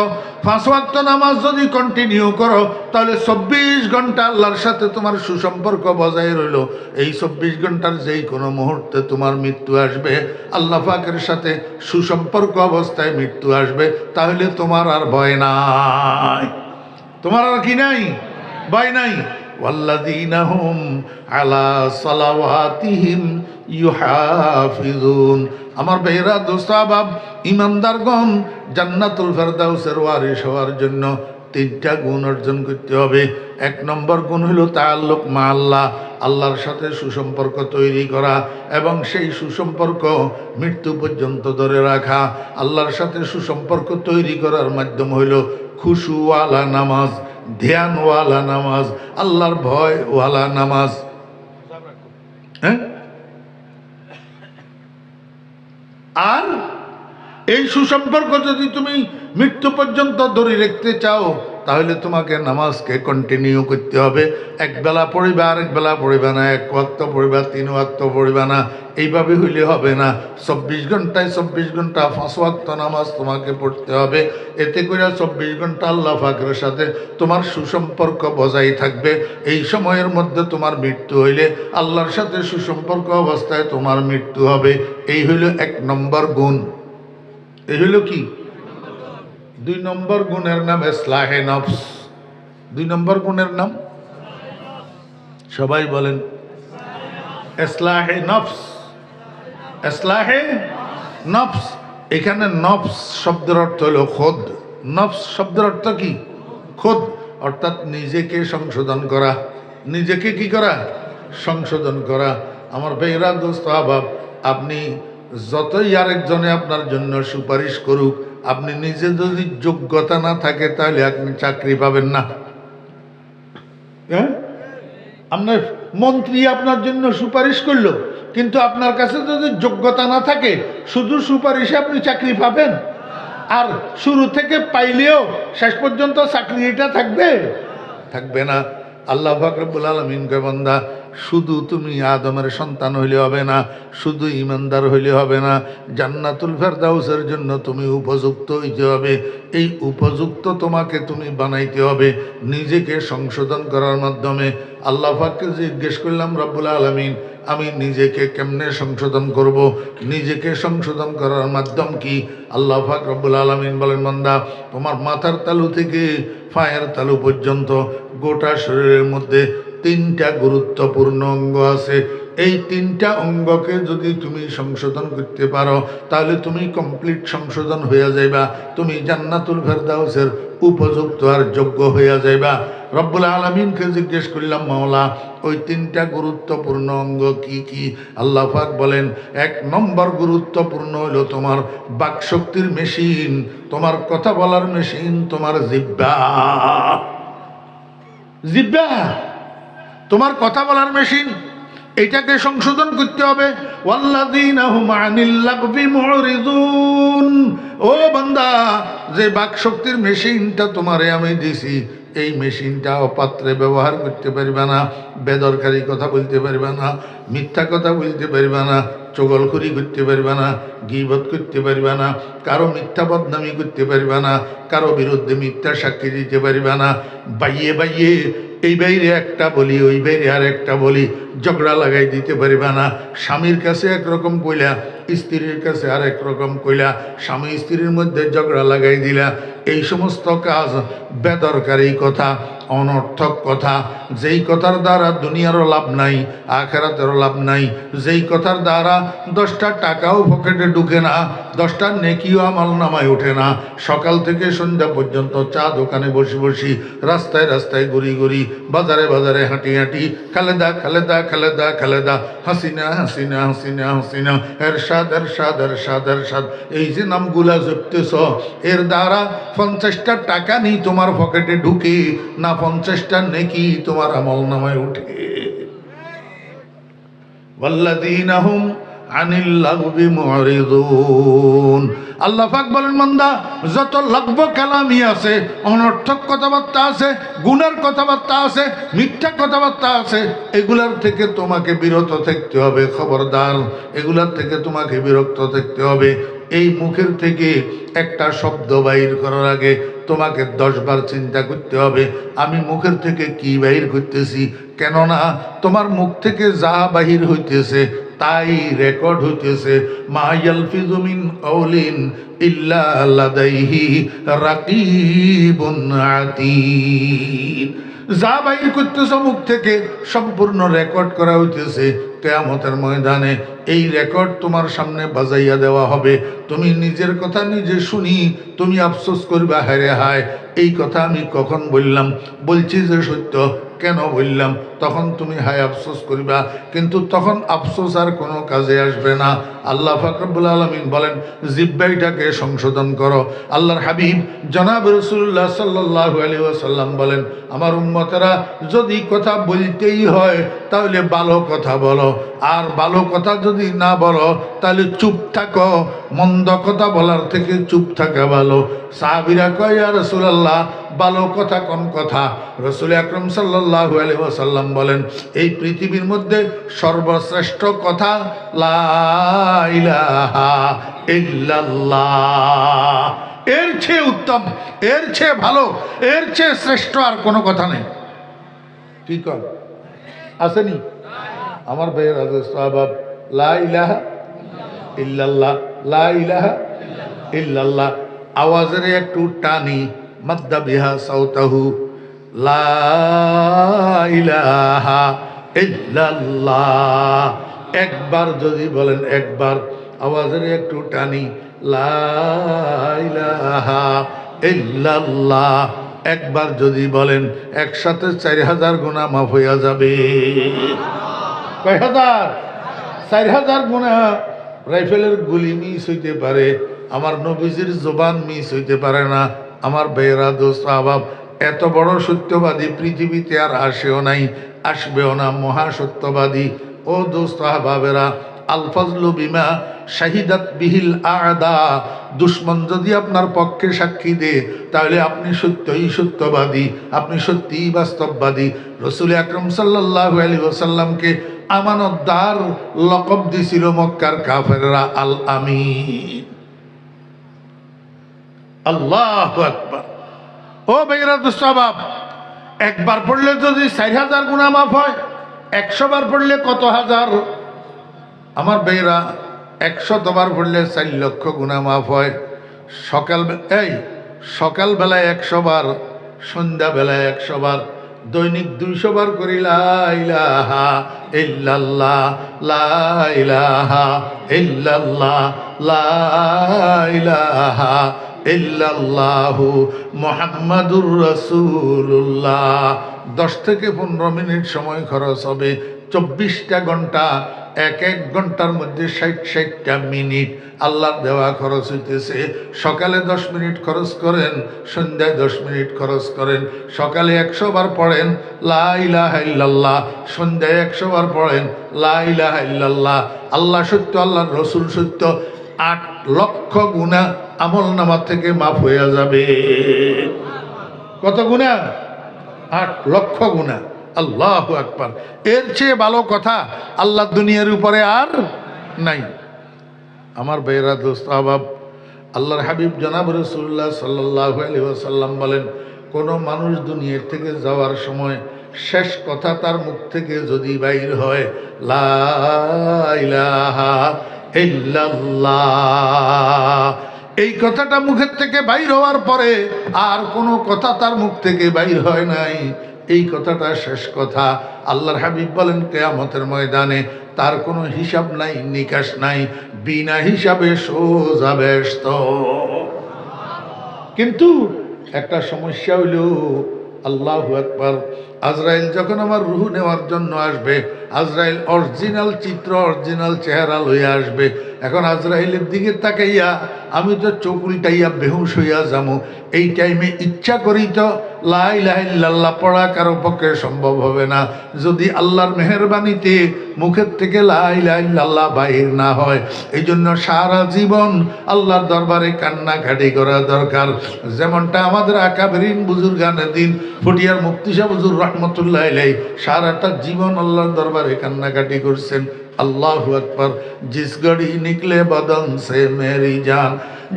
5 ওয়াক্ত নামাজ যদি কন্টিনিউ করো, তাহলে 24 ঘন্টা আল্লাহর সাথে তোমার সুসম্পর্ক বজায় রইল। এই 24 ঘন্টার যেই কোনো মুহূর্তে তোমার মৃত্যু আসবে, আল্লাহ পাকের সাথে সুসম্পর্ক অবস্থায় মৃত্যু আসবে, তাহলে তোমার আর ভয় নাই। তোমার আর কি নাই? ভয় নাই। ওয়াল্লাযীনা হুম আলা সালাওয়াতিহিম ইউহাফিজুন। আমার ভাইরা, দোস্ত আহবাব, ইমানদারগণ জান্নাতুল ফেরদাউসের ওয়ারিস হওয়ার জন্য 3টা গুণ অর্জন করতে হবে। 1 নম্বর গুণ হলো তাআল্লুক মা আল্লাহ, আল্লাহর সাথে সুসম্পর্ক তৈরি করা এবং সেই সুসম্পর্ক মৃত্যু পর্যন্ত ধরে রাখা। আল্লাহর সাথে সুসম্পর্ক তৈরি করার মাধ্যম হইল খুশুওয়ালা নামাজ, ধ্যানওয়ালা নামাজ, আল্লাহর ভয়ওয়ালা নামাজ। হ্যাঁ, আর এই সুসম্পর্ক যদি তুমি মৃত্যু পর্যন্ত ধরে রাখতে চাও তাহলে তোমাকে নামাজকে কন্টিনিউ করতে হবে। 1 বেলা পড়িবা, আরেক বেলা পড়িবা না, 1 ওয়াক্ত পড়িবা, 3 ওয়াক্ত পড়িবা না, এইভাবে হইলে হবে না। 24 ঘন্টায় 24 ঘন্টা 5 ওয়াক্ত নামাজ তোমাকে পড়তে হবে। এতে করে 24 ঘন্টা আল্লাহ পাকের সাথে তোমার সুসম্পর্ক বজায় থাকবে। এই সময়ের মধ্যে তোমার মৃত্যু হইলে আল্লাহর সাথে সুসম্পর্ক অবস্থায় তোমার মৃত্যু হবে। এই হইল 1 নম্বর গুণ। এই হইল কি? 2 নম্বর গুণের নাম ইসলাহে নফস। 2 নম্বর গুণের নাম সবাই বলেন ইসলাহে নফস। ইসলাহে নফস। এখানে নফস শব্দের অর্থ হলো খোদ। নফস শব্দের অর্থ কি? খোদ, অর্থাৎ নিজেকে সংশোধন করা। নিজেকে কি করা? সংশোধন করা। আমার ভাইরা, দোস্ত আহবাব, আপনি যতই আরেকজনে আপনার জন্য সুপারিশ করুক, আপনি নিজে যদি যোগ্যতা না থাকে তাহলে আপনি চাকরি পাবেন না। হ্যাঁ, আপনার মন্ত্রী আপনার জন্য সুপারিশ করলো, কিন্তু আপনার কাছে যদি যোগ্যতা না থাকে শুধু সুপারিশে আপনি চাকরি পাবেন? আর শুরু থেকে পাইলেও শেষ পর্যন্ত চাকরিটা থাকবে? থাকবে না। আল্লাহ পাক রব্বুল আলামিন কয়, বান্দা শুধু তুমি আদমের সন্তান হইলে হবে না, শুধু ইমানদার হইলে হবে না, জান্নাতুল ফেরদাউসের জন্য তুমি উপযুক্ত হইতে হবে। এই উপযুক্ত তোমাকে তুমি বানাইতে হবে নিজেকে সংশোধন করার মাধ্যমে। আল্লাহ পাককে জিজ্ঞেস করলাম, রব্বুল আলামিন আমি নিজেকে কেমনে সংশোধন করব? নিজেকে সংশোধন করার মাধ্যম কি? আল্লাহ পাক রব্বুল আলামিন বলেন, বান্দা তোমার মাথার তালু থেকে পায়ের তালু পর্যন্ত গোটা শরীরের মধ্যে 3টা গুরুত্বপূর্ণ অঙ্গ আছে। এই 3টা অঙ্গকে যদি তুমি সংশোধন করতে পারো তাহলে তুমি কমপ্লিট সংশোধন হইয়া যাইবা, তুমি জান্নাতুল ফেরদাউসের উপযুক্ত আর যোগ্য হইয়া যাইবা। রব্বুল আলামিনকে জিজ্ঞেস করলাম, মাওলা ওই 3টা গুরুত্বপূর্ণ অঙ্গ কি কি? আল্লাহ পাক বলেন, 1 নম্বর গুরুত্বপূর্ণ হলো তোমার বাকশক্তির মেশিন, তোমার কথা বলার মেশিন, তোমার জিহ্বা। জিহ্বা তোমার কথা বলার মেশিন, এটাকে সংশোধন করতে হবে। ওয়াল্লাযীনা হুম আনিল লাগবি মুরিদুন। ও বান্দা, যে বাকশক্তির মেশিনটা তোমারে আমি দিছি, এই মেশিনটা অপাত্রে ব্যবহার করতে পারবে না, বেদরকারি কথা বলতে পারবে না, মিথ্যা কথা বলতে পারবে না, চগলখড়ি করতে পারবে না, গীবত করতে পারবে না, কারো মিথ্যা বদনামি করতে পারবে না, কারো বিরুদ্ধে মিথ্যা সাক্ষী দিতে পারবে না। বাইয়ে বাইয়ে এই বাইরে একটা বলি, ওই বাইরে আর একটা বলি, ঝগড়া লাগাই দিতে পারবে না। স্বামীর কাছে একরকম কইলা, স্ত্রীর কাছে আর একরকম কইলা, স্বামী স্ত্রীর মধ্যে ঝগড়া লাগাই দিলা। এই সমস্ত কাজ বেদরকারি কথা, অনর্থক কথা, যেই কথার দ্বারা দুনিয়ারও লাভ নাই, আখিরাতেরও লাভ নাই, যেই কথার দ্বারা 10টা টাকাও পকেটে ঢুকে না, 10টা নেকিও আমল নামায় ওঠে না। সকাল থেকে সন্ধ্যা পর্যন্ত চা দোকানে বসে বসি, রাস্তায় রাস্তায় ঘুরি ঘুরি, বাজারে বাজারে হাঁটি হাঁটি, খালেদা খালেদা খালেদা খালেদা, হাসিনা হাসিনা হাসিনা হাসিনা, এরশাদ এরশাদ এরশাদ এরশাদ, এই যে নামগুলা জপতেছ, এর দ্বারা 50টা টাকা নেই তোমার পকেটে ঢুকে না, 50টা নেকি তোমার আমল নামায় উঠে। ওয়াল্লাযীনা হুম আনিল লাগবি মুরিদুন। আল্লাহ পাক বলেন, বান্দা যত লাগব কালামি আছে, অনর্থক কথাবার্তা আছে, গুনার কথাবার্তা আছে, মিথ্যা কথাবার্তা আছে, এগুলার থেকে তোমাকে বিরত থাকতে হবে। খবরদার, এগুলার থেকে তোমাকে বিরক্ত থাকতে হবে। এই মুখের থেকে একটা শব্দ বাইর করার আগে তোমাকে 10 বার চিন্তা করতে হবে, আমি মুখের থেকে কি বাহির করতেছি। কেননা তোমার মুখ থেকে যা বাহির হইতেছে তাই রেকর্ড হইতেছে। মা ইয়ালফিযু মিন কাউলিন ইল্লা লাদাইহি রাকিবুন আতীদ। যা বাইর করতেছ মুখ থেকে সম্পূর্ণ রেকর্ড করা হইতেছে। কিয়ামতের ময়দানে এই রেকর্ড তোমার সামনে বাজাইয়া দেওয়া হবে। তুমি নিজের কথা নিজে শুনি তুমি আফসোস করবা, হায় হায় এই কথা আমি কখন বললাম, বলছি যে সত্য, কেন বললাম? তখন তুমি হায় আফসোস করিবা, কিন্তু তখন আফসোস আর কোনো কাজে আসবে না। আল্লাহ পাক রব্বুল আলামিন বলেন জিহ্বাটাকে সংশোধন করো। আল্লাহর হাবিব জনাব রাসূলুল্লাহ সাল্লাল্লাহু আলাইহি ওয়াসাল্লাম বলেন, আমার উম্মতেরা যদি কথা বলতেই হয় তাহলে ভালো কথা বলো, আর ভালো কথা যদি না বলো তাহলে চুপ থাকো। মন্দ কথা বলার থেকে চুপ থাকা ভালো। সাহাবীরা কয়, ইয়া রাসূলুল্লাহ ভালো কথা কোন কথা? রাসূল আকরাম সাল্লাল্লাহু আলাইহি ওয়াসাল্লাম বলেন, এই পৃথিবীর মধ্যে সর্বশ্রেষ্ঠ কথা লা ইলাহা ইল্লাল্লাহ। এর চেয়ে উত্তম, এর চেয়ে ভালো, এর চেয়ে শ্রেষ্ঠ আর কোনো কথা নেই। ঠিক আসেনি আমার ভাইয়ের সাহাবাব? লা ইলাহা ইল্লাল্লাহ, লা ইলাহা ইল্লাল্লাহ। আওয়াজের একটু টানি, মাদ্দা বিহা সাউতাহু, লা ইলাহা ইল্লাল্লাহ। একবার যদি বলেন, একবার আওয়াজের একটু টানি, লা ইলাহা ইল্লাল্লাহ। একবার যদি বলেন একসাথে 4000 গুনাহ মাফ হইয়া যাবে। কয় হাজার? 4000 গুনাহ। রাইফেলের গুলি মিস হইতে পারে, আমার নবীজির জবান মিস হইতে পারে না। আমার ভাইয়েরা দোস্ত আহবাব, এত বড় সত্যবাদী পৃথিবীতে আর আসেও নাই, আসবেও না। মহাসত্যবাদী ও দোস্ত আহবাবেরা, আল ফাজলু বিমা শাহিদাত বিহিল আদা। দুশ্মন যদি আপনার পক্ষে সাক্ষী দে তাহলে আপনি সত্যই সত্যবাদী, আপনি সত্যিই বাস্তববাদী। রাসূল আকরাম সাল্লাল্লাহু আলাইহি ওয়াসাল্লামকে আমানতদার লকব দিছিল মক্কার কাফেররা, আল আমিন। আল্লাহু আকবার। ও ভাইরা দোস্তাবাব, একবার পড়লে যদি 4000 গুনাহ মাফ হয়, 100 বার পড়লে কত হাজার? আমার ভাইরা 100 বার পড়লে 4 লক্ষ গুনাহ মাফ হয়। সকালবেলায় 100 বার, সন্ধ্যাবেলায় 100 বার, দৈনিক 200 বার করি লা ইলাহা ইল্লাল্লাহ, লা ইলাহা ইল্লাল্লাহ, লা ইলাহা ইল্লাল্লাহু মুহাম্মাদুর রাসূলুল্লাহ। 10 থেকে 15 মিনিট সময় খরচ হবে। 24টা ঘন্টা, এক ঘন্টার মধ্যে 60টা মিনিট আল্লাহর দেওয়া খরচ হইতেছে। সকালে 10 মিনিট খরচ করেন, সন্ধ্যায় 10 মিনিট খরচ করেন। সকালে 100 বার পড়েন লা ইলাহা ইল্লাল্লাহ, সন্ধ্যায় 100 বার পড়েন লা ইলাহা ইল্লাল্লাহ। আল্লাহ সত্য, আল্লাহর রসুল সত্য, 8 লক্ষ গুনাহ আমল নামা থেকে মাফ হয়ে যাবে। কত গুনাহ? 8 লক্ষ গুনাহ। আল্লাহু আকবার। এর চেয়ে ভালো কথা আল্লাহ দুনিয়ার উপরে আর নাই। আমার ভাইরা দোস্ত আহবাব, আল্লাহর হাবিব জনাব রাসূলুল্লাহ সাল্লাল্লাহু আলাইহি ওয়াসাল্লাম বলেন, কোনো মানুষ দুনিয়ার থেকে যাওয়ার সময় শেষ কথা তার মুখ থেকে যদি বাইর হয় লা ইলাহা ইল্লাল্লাহ, এই কথাটা মুখের থেকে বাইর হওয়ার পরে আর কোনো কথা তার মুখ থেকে বাইর হয় নাই, এই কথাটা শেষ কথা। আল্লাহর হাবিব বলেন কিয়ামতের ময়দানে তার কোনো হিসাব নাই, নিকাশ নাই, বিনা হিসাবে সোজা বেহেশত। কিন্তু একটা সমস্যা হইল, আল্লাহু আকবার, আজরাইল যখন আমার রূহ নেওয়ার জন্য আসবে, আজরাইল অরিজিনাল চিত্র, অরিজিনাল চেহারা লইয়া আসবে। এখন আজরাইলের দিকে তাকাইয়া আমি তো চোখ উল্টাইয়া বেহুশ হইয়া যাবো। এই টাইমে ইচ্ছা করি তো লা ইলাহা ইল্লাল্লাহ পড়া কারো পক্ষে সম্ভব হবে না, যদি আল্লাহর মেহেরবানিতে মুখের থেকে লা ইলাহা ইল্লাল্লাহ বাহির না হয়। এই জন্য সারা জীবন আল্লাহর দরবারে কান্নাকাটি করা দরকার। যেমনটা আমাদের আকাবেরিন বুজুর্গানে দিন ফুটিয়ার মুফতি সাহেব হুজুর রহমতুল্লাহ আলাইহি সারাটা জীবন আল্লাহর দরবারে কান্নাকাটি করছেন। अल्लाहु अकबर। जिस घड़ी निकले बदन से मेरी जान,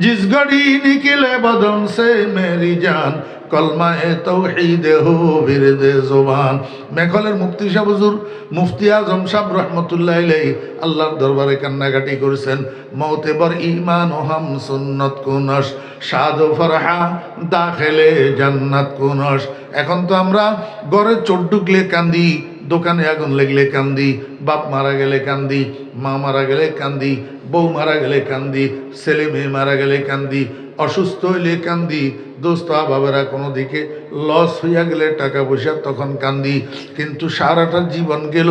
जिस घड़ी निकले बदन से मेरी जान, কলমায়ে তাওহীদে হো বিরদে জবান। মেঘলের মুফতি সাহেব হুজুর মুফতি আজম সাহেব রহমতুল্লাহ আলাইহি আল্লাহর দরবারে কান্নাকাটি করেছেন। মৌতে বর ঈমান ও হাম সুন্নত কুনস, শাদ ও ফরহা দাখিলে জান্নাত কুনস। এখন তো আমরা ঘরে চোর ঢুকলে কান্দি, দোকানে আগুন লাগলে কান্দি, বাপ মারা গেলে কান্দি, মা মারা গেলে কান্দি, বউ মারা গেলে কান্দি, ছেলে মেয়ে মারা গেলে কান্দি, অসুস্থ হইলে কান্দি, দোস্ত বাবারা কোনো দিকে লস হইয়া গেলে টাকা পয়সা তখন কান্দি। কিন্তু সারাটা জীবন গেল,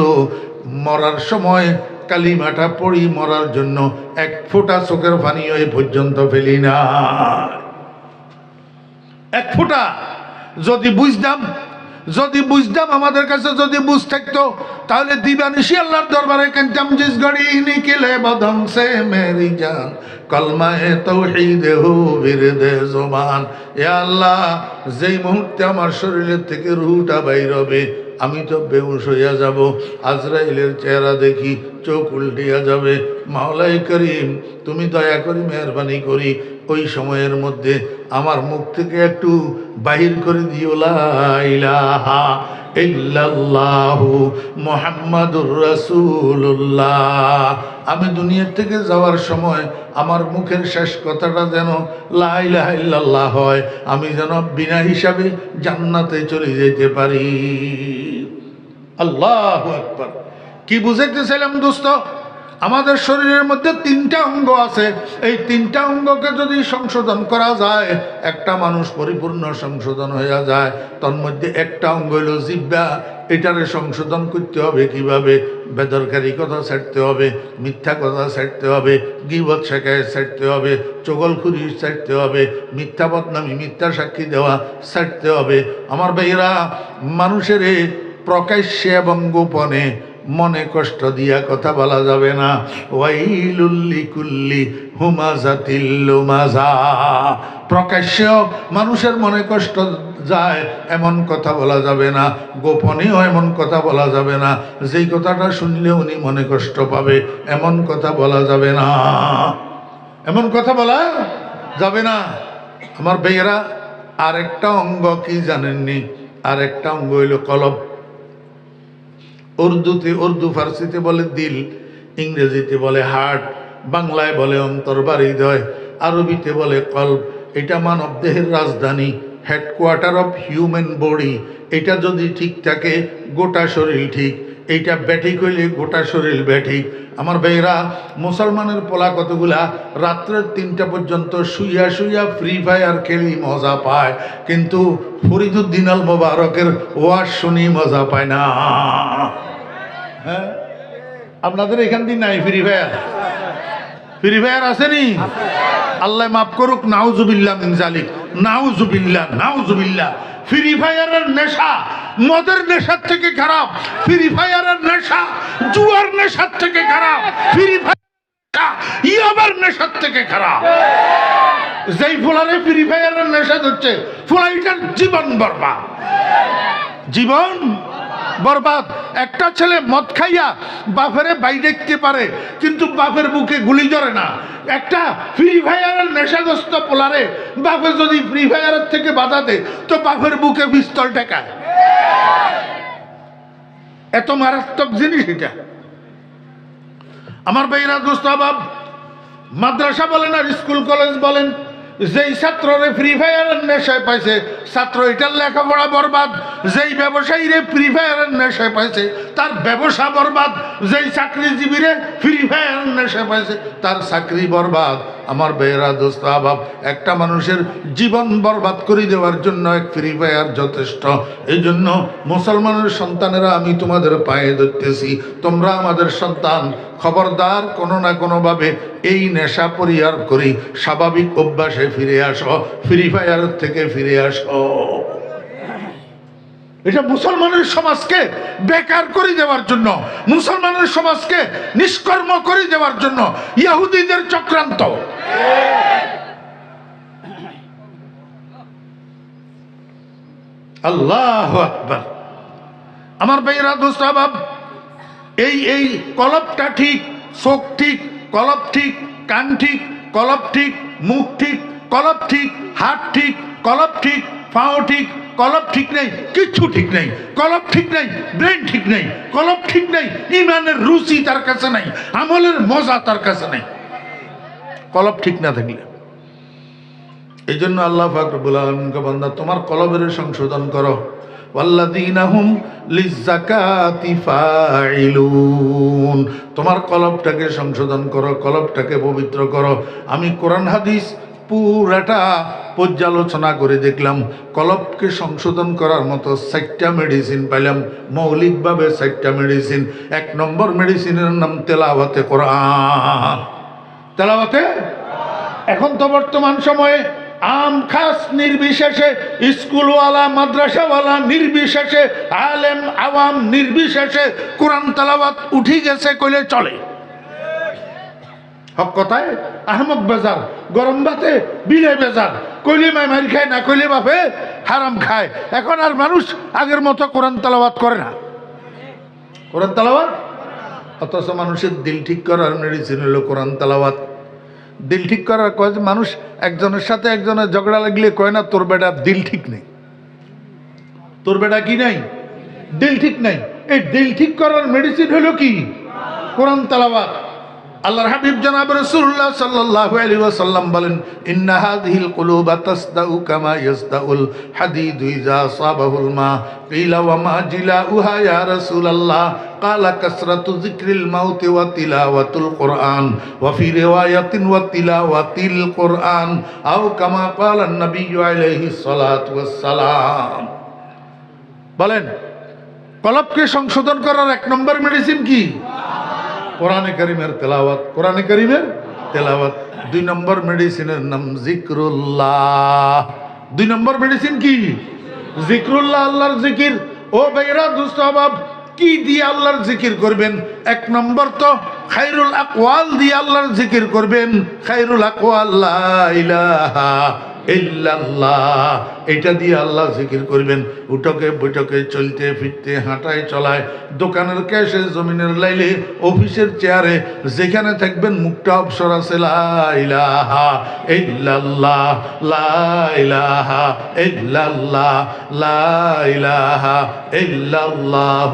মরার সময় কালিমাটা পড়ি মরার জন্য এক ফোঁটা চোখের পানি হয়ে পর্যন্ত ফেলি না। এক ফোঁটা যদি বুঝতাম আমাদের কাছে যদি বুঝ থাকতো, তাহলে দিবানিশি আল্লাহর দরবারে কান্তাম। জিস গড়ি নিকলে বদন সে মেরি জান, কলমায়ে তাওহীদে হো বিরদে জবান। এ আল্লাহ, যেই মুহূর্তে আমার শরীরের থেকে রুহটা বাইর হবে, আমি তো বেহুশ হইয়া যাব, আজরাইলের চেহারা দেখি চোখ উল্টিয়া যাবে। মাওলাই করিম, তুমি দয়া করি মেহরবানি করি ওই সময়ের মধ্যে আমার মুখ থেকে একটু বাহির করে দিও লা ইলাহা ইল্লাল্লাহু মুহাম্মাদুর রাসূলুল্লাহ। আমি দুনিয়ার থেকে যাওয়ার সময় আমার মুখের শেষ কথাটা যেন লা ইলাহা ইল্লাল্লাহ হয়, আমি যেন বিনা হিসাবে জান্নাতে চলে যেতে পারি। আল্লাহু আকবার। কি বুঝাইতেছিলাম দোস্ত? আমাদের শরীরের মধ্যে তিনটা অঙ্গ আছে। এই তিনটা অঙ্গকে যদি সংশোধন করা যায়, একটা মানুষ পরিপূর্ণ সংশোধন হয়ে যায়। তার মধ্যে একটা অঙ্গ হইল জিহ্বা। এটারে সংশোধন করতে হবে কিভাবে? বেদরকারি কথা ছাড়তে হবে, মিথ্যা কথা ছাড়তে হবে, গীবত শেখায় ছাড়তে হবে, চগলখুরি ছাড়তে হবে, মিথ্যা বদনামি, মিথ্যা সাক্ষী দেওয়া ছাড়তে হবে। আমার ভাইরা, মানুষের প্রকাশ্যে এবং গোপনে মনে কষ্ট দিয়া কথা বলা যাবে না। ওয়াইলুল লিকুল্লি হুমাজাতিল লুমাজা। প্রকাশ্যেও মানুষের মনে কষ্ট যায় এমন কথা বলা যাবে না, গোপনেও এমন কথা বলা যাবে না। যেই কথাটা শুনলে উনি মনে কষ্ট পাবে এমন কথা বলা যাবে না, এমন কথা বলা যাবে না। আমার ভাইয়েরা, আরেকটা অঙ্গ কি জানেননি? আরেকটা অঙ্গ হইল কলব। উর্দু ফার্সিতে বলে দিল, ইংরেজিতে বলে হার্ট, বাংলায় বলে অন্তর বা হৃদয়, আরবিতে বলে কলব। এটা মানব দেহের রাজধানী, হেডকোয়ার্টার অফ হিউম্যান বডি। এটা যদি ঠিক থাকে গোটা শরীর ঠিক, এইটা ব্যাঠিক হইলে গোটা শরীর ব্যাঠিক। আমার ভাইরা, মুসলমানের পোলা কতগুলা রাত্রের 3টা পর্যন্ত শুইয়া শুইয়া ফ্রি ফায়ার খেলি মজা পায়, কিন্তু ফরিদুদ্দিন আল মোবারকের ওয়াজ শুনি মজা পায় না। হ্যাঁ, আপনাদের এখান দিয়ে নাই ফ্রি ফায়ার? ফ্রি ফায়ার আসেনি? আল্লাহ মাফ করুক, নাউজুবিল্লাহ মিন জালিক, নাউজুবিল্লাহ, নাউজুবিল্লাহ। ফ্রি ফায়ারের নেশা মদের নেশার থেকে খারাপ। ফ্রি ফায়ারের নেশা জুয়ার নেশার থেকে খারাপ। ফ্রি ফায়ার ইয়াবার নেশার থেকে খারাপ। যেই ফুলারে ফ্রি ফায়ারের নেশা হচ্ছে, ফুলাইটার জীবন বরবাদ, জীবন বরবাদ। একটা ছেলে মদ খাইয়া বাপেরে বাই দেখতে পারে, কিন্তু বাপের বুকে গুলি ধরে না। একটা ফ্রি ফায়ারের নেশাগ্রস্ত পোলারে বাপে যদি ফ্রি ফায়ারের থেকে বাধা দেয়, তো বাপের বুকে পিস্তল টেকায়। এত মারাত্মক জিনিস এটা। আমার ভাইরা, দোস্ত বাব, মাদ্রাসা বলেন আর স্কুল কলেজ বলেন, যেই ছাত্ররে ফ্রি ফায়ারের নেশায় পাইছে, ছাত্র এটার লেখাপড়া বরবাদ। যেই ব্যবসায়ীরে ফ্রি ফায়ারের নেশায় পাইছে, তার ব্যবসা বরবাদ। যেই চাকরিজীবীরে ফ্রি ফায়ারের নেশায় পাইছে, তার চাকরি বরবাদ। আমার বেয়েরা, দোস্ত আবাব, একটা মানুষের জীবন বরবাদ করে দেওয়ার জন্য এক ফ্রি ফায়ার যথেষ্ট। এই জন্য মুসলমানের সন্তানেরা, আমি তোমাদের পায়ে ধরতেছি, তোমরা আমাদের সন্তান, খবরদার কোনো না কোনোভাবে এই নেশা পরিহার করি স্বাভাবিক অভ্যাসে ফিরে আসো, ফ্রি ফায়ার থেকে ফিরে আসো। এটা মুসলমানের সমাজকে বেকার করে দেওয়ার জন্য, মুসলমানের সমাজকে নিষ্কর্ম করে দেওয়ার জন্য ইহুদিদের চক্রান্ত। আল্লাহু আকবার। আমার ভাইরা, দোস্ত আবাব, এই কলবটা ঠিক, চোখ ঠিক, কলব ঠিক, কান ঠিক, কলব ঠিক, মুখ ঠিক, কলব ঠিক, হাত ঠিক, কলব ঠিক, পাও ঠিক, কলব ঠিক নেই, কিচ্ছু ঠিক নেই। কলব ঠিক নেই, ব্রেন ঠিক নেই, কলব ঠিক নেই, ইমানের রুচি তার কাছে নাই, আমলের মজা তার কাছে নাই, কলব ঠিক না থাকলে। এই জন্য আল্লাহ পাক রব্বুল আলামিনকে বান্দা তোমার কলবের সংশোধন করো। ওয়াল্লাযীনা হুম লিযাকাতি ফাইলুন, তোমার কলবটাকে সংশোধন করো, কলবটাকে পবিত্র করো। আমি কোরআন হাদিস পুরাটা পর্যালোচনা করে দেখলাম, কলবকে সংশোধন করার মতো 4টা মেডিসিন পাইলাম, মৌলিকভাবে 4টা মেডিসিন। 1 নম্বর মেডিসিনের নাম তেলাওয়াতে কোরআন। তেলাওয়াতে, এখন তো বর্তমান সময়ে আম খাস নির্বিশেষে, স্কুলওয়ালা মাদ্রাসাওয়ালা নির্বিশেষে, আলেম আওয়াম নির্বিশেষে কোরআন তেলাওয়াত উঠি গেছে কইলে চলে। হক কথায় আহমদ বেজার, গরম ভাতে বিলে বেজার, কইলে মাই মারি খায়, না কইলে বাপে হারাম খায়। এখন আর মানুষ আগের মতো কোরআন তেলাওয়াত করে না, কোরআন তেলাওয়াত। অথচ মানুষের দিল ঠিক করার মেডিসিন হলো কোরআন তেলাওয়াত। দিল ঠিক করার কয় যে মানুষ একজনের সাথে একজনের ঝগড়া লাগলে কয় না তোর বেটা দিল ঠিক নেই, তোর বেটা কি নাই, দিল ঠিক নাই। এই দিল ঠিক করার মেডিসিন হলো কি? কোরআন তেলাওয়াত। আল্লাহর হাবিব জনাব রাসূলুল্লাহ সাল্লাল্লাহু আলাইহি ওয়াসাল্লাম বলেন, ইন্না হাযিহিল কুলুবা তাসদাউ কামা ইয়াসদাউল হাদিদু ইযা সাবাহুল মা। কিলা ওয়া মা জিলাউহা ইয়া রাসূলুল্লাহ? ক্বালা কাসরাতু যিকরিল মাউতি ওয়া তিলাওয়াতুল কুরআন ওয়া ফি রিওয়ায়াতিন ওয়া তিলাওয়াতিল কুরআন আও কামা ক্বালা নবিয়্যু আলাইহিস সালাতু ওয়াস সালাম। বলেন, কলবকে সংশোধন করার 1 নম্বর মেডিসিন কি? কোরআনে কারিমের তেলাওয়াত। কোরআনে কারিমের তেলাওয়াত। 2 নম্বর মেডিসিনের নাম জিক্রুল্লাহ। 2 নম্বর মেডিসিন কি? জিক্রুল্লাহ, আল্লাহর জিকির। ও ভাইরা দোস্ত আহবাব, কি দিয়ে আল্লাহর জিকির করবেন? 1 নম্বর তো খায়রুল আকওয়াল দিয়ে আল্লাহর জিকির করবেন। খায়রুল আকওয়াল লা ইলাহা ইল্লাল্লাহ, এটা দিয়ে আল্লাহ জিকির করবেন। উঠকে বৈঠকে, চলতে ফিরতে, হাঁটায় চলায়, দোকানের ক্যাশে, জমিনের লাইলে, অফিসের চেয়ারে, যেখানে থাকবেন মুখটা অবসর আছে লা ইলাহা ইল্লাল্লাহ, লা ইলাহা ইল্লাল্লাহ, লা ইলাহা ইল্লাল্লাহ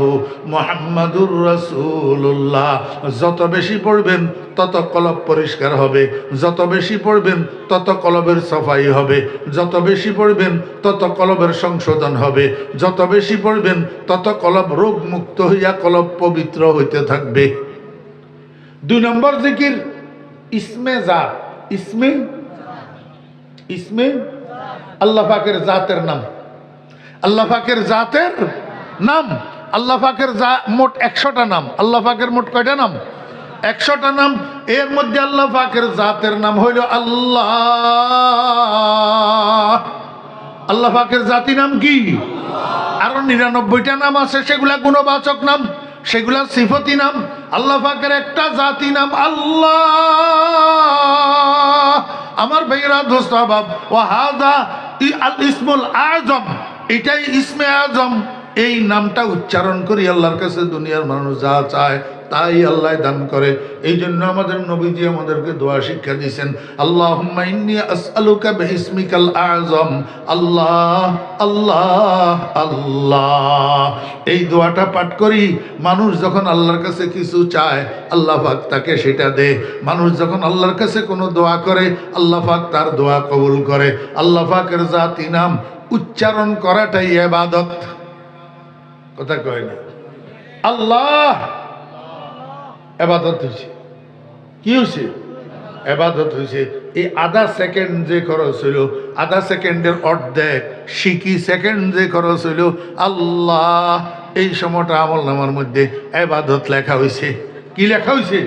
মুহাম্মাদুর রাসূলুল্লাহ। যত বেশি পড়বেন তত কলব পরিষ্কার হবে, যত বেশি পড়বেন তত কলবের সাফাই হবে, যত বেশি পড়বেন তত কলবের সংশোধন হবে, যত বেশি পড়বেন তত কলব রোগ মুক্ত হইয়া কলব পবিত্র হইতে থাকবে। 2 নম্বর জিকির ইসমে জাত। ইসমে, ইসমে আল্লাহ পাকের জাতের নাম। আল্লাহ পাকের জাতের নাম। আল্লাহ পাকের মোট 100টা নাম। আল্লাহ পাকের মোট কয়টা নাম? 100টা নাম। এর মধ্যে আল্লাহ পাকের জাতের নাম হইল আল্লাহ। আল্লাহ পাকের জাতি নাম কি? আরো 99টা নাম আছে, সেগুলা গুণবাচক নাম, সেগুলা সিফতি নাম। আল্লাহ পাকের একটা জাতি নাম আল্লাহ। আমার ভাইয়েরা দোস্ত আহবাব, ওয়া হাযা আল ইসমুল আযম, এটাই ইসমে আযম। এই নামটা উচ্চারণ করি আল্লাহর কাছে দুনিয়ার মানুষ যা চায় তাই আল্লাহ দান করে। এই জন্য আমাদের নবীজি আমাদেরকে দোয়া শিক্ষা দিয়েছেন, আল্লাহুম্মা ইন্নী আসআলুকা বিইসমিকাল আযম, আল্লাহ আল্লাহ আল্লাহ। এই দোয়াটা পাঠ করি। মানুষ যখন আল্লাহর কাছে কিছু চায় আল্লাহ পাক তাকে সেটা দেয়। মানুষ যখন আল্লাহর কাছে কোনো দোয়া করে আল্লাহ পাক তার দোয়া কবুল করে। আল্লাহ পাকের জাতি নাম উচ্চারণ করাটাই ইবাদত। কথা কয় না? আল্লাহ এবাদত হয়েছে। কি হয়েছে? এবাদত হয়েছে। এই আধা সেকেন্ড যে খরচ হইল, আধা সেকেন্ডের অর্ধেক সিকি সেকেন্ড যে খরচ হইল, আল্লাহ এই সময়টা আমল নামার মধ্যে এবাদত লেখা হয়েছে। কি লেখা হয়েছে?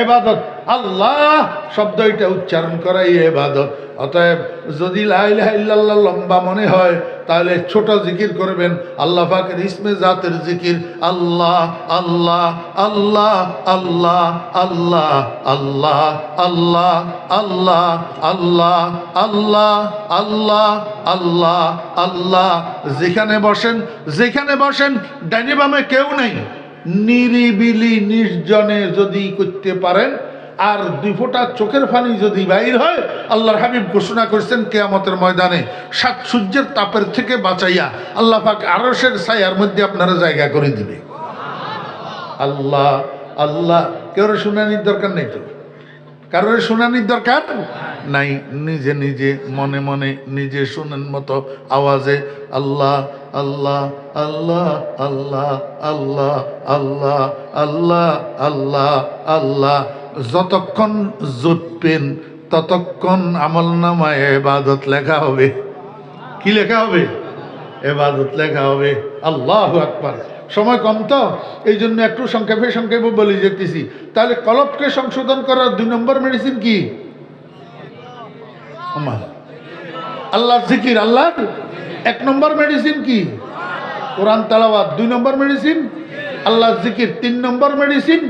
এবাদত। আল্লাহ শব্দ এটা উচ্চারণ করাই এবাদত। অতএব যদি লা ইলাহা ইল্লাল্লাহ লম্বা মনে হয় তাহলে ছোট জিকির করবেন, আল্লাহ পাকের ইসমে জাতের জিকির, আল্লাহ আল্লাহ আল্লাহ আল্লাহ আল্লাহ আল্লাহ আল্লাহ আল্লাহ আল্লাহ আল্লাহ আল্লাহ আল্লাহ আল্লাহ। যেখানে বসেন ডাইনে বামে কেউ নেই, নিরিবিলি নির্জনে যদি করতে পারেন আর 2 ফোঁটা চোখের পানি যদি বাইর হয়, আল্লাহর হাবিব ঘোষণা করেছেন কিয়ামতের ময়দানে 7 সূর্যের তাপের থেকে বাঁচাইয়া আল্লাহ পাক আরশের ছায়ার মধ্যে আপনারা জায়গা করে দিবে। আল্লাহ আল্লাহ, কেউ শুনানির দরকার নেই তো, কারোর শুনানির দরকার নাই। নিজে নিজে মনে মনে নিজে শুনেন মতো আওয়াজে আল্লাহ আল্লাহ আল্লাহ আল্লাহ আল্লাহ আল্লাহ আল্লাহ আল্লাহ আল্লাহ যতক্ষণ জুটবেন ততক্ষণ আমলনামায় ইবাদত লেখা হবে। কি লেখা হবে? ইবাদত লেখা হবে। আল্লাহু আকবার। সময় কম তো এই জন্য একটু সংক্ষেপে সংক্ষেপে বলে যেতেছি। তাহলে কলবকে সংশোধন করার 2 নম্বর মেডিসিন কি? আল্লাহ জিকির। আল্লাহর 1 নম্বর মেডিসিন কি? কোরআন তেলাওয়াত। 2 নম্বর মেডিসিন আল্লাহ জিকির। 3 নম্বর মেডিসিন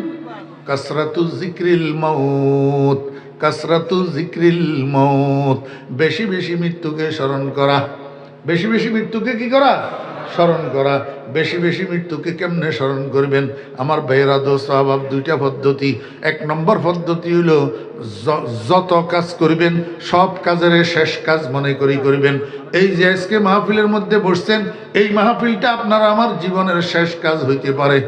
কাসরাতু যিকরিল মাউত। কাসরাতু যিকরিল মাউত, বেশি বেশি মৃত্যুকে স্মরণ করা। বেশি বেশি মৃত্যুকে কি করা? স্মরণ করা। বেশি বেশি মৃত্যুকে কেমনে স্মরণ করবেন আমার ভাইয়েরা? দোস্ত আহবাব, 2টা পদ্ধতি। 1 নম্বর পদ্ধতি হলো যত কাজ করবেন সব কাজের শেষ কাজ মনে করি করবেন। এই যে আজকে মাহফিলের মধ্যে বসছেন, এই মাহফিলটা আপনার আমার জীবনের শেষ কাজ হইতে পারে।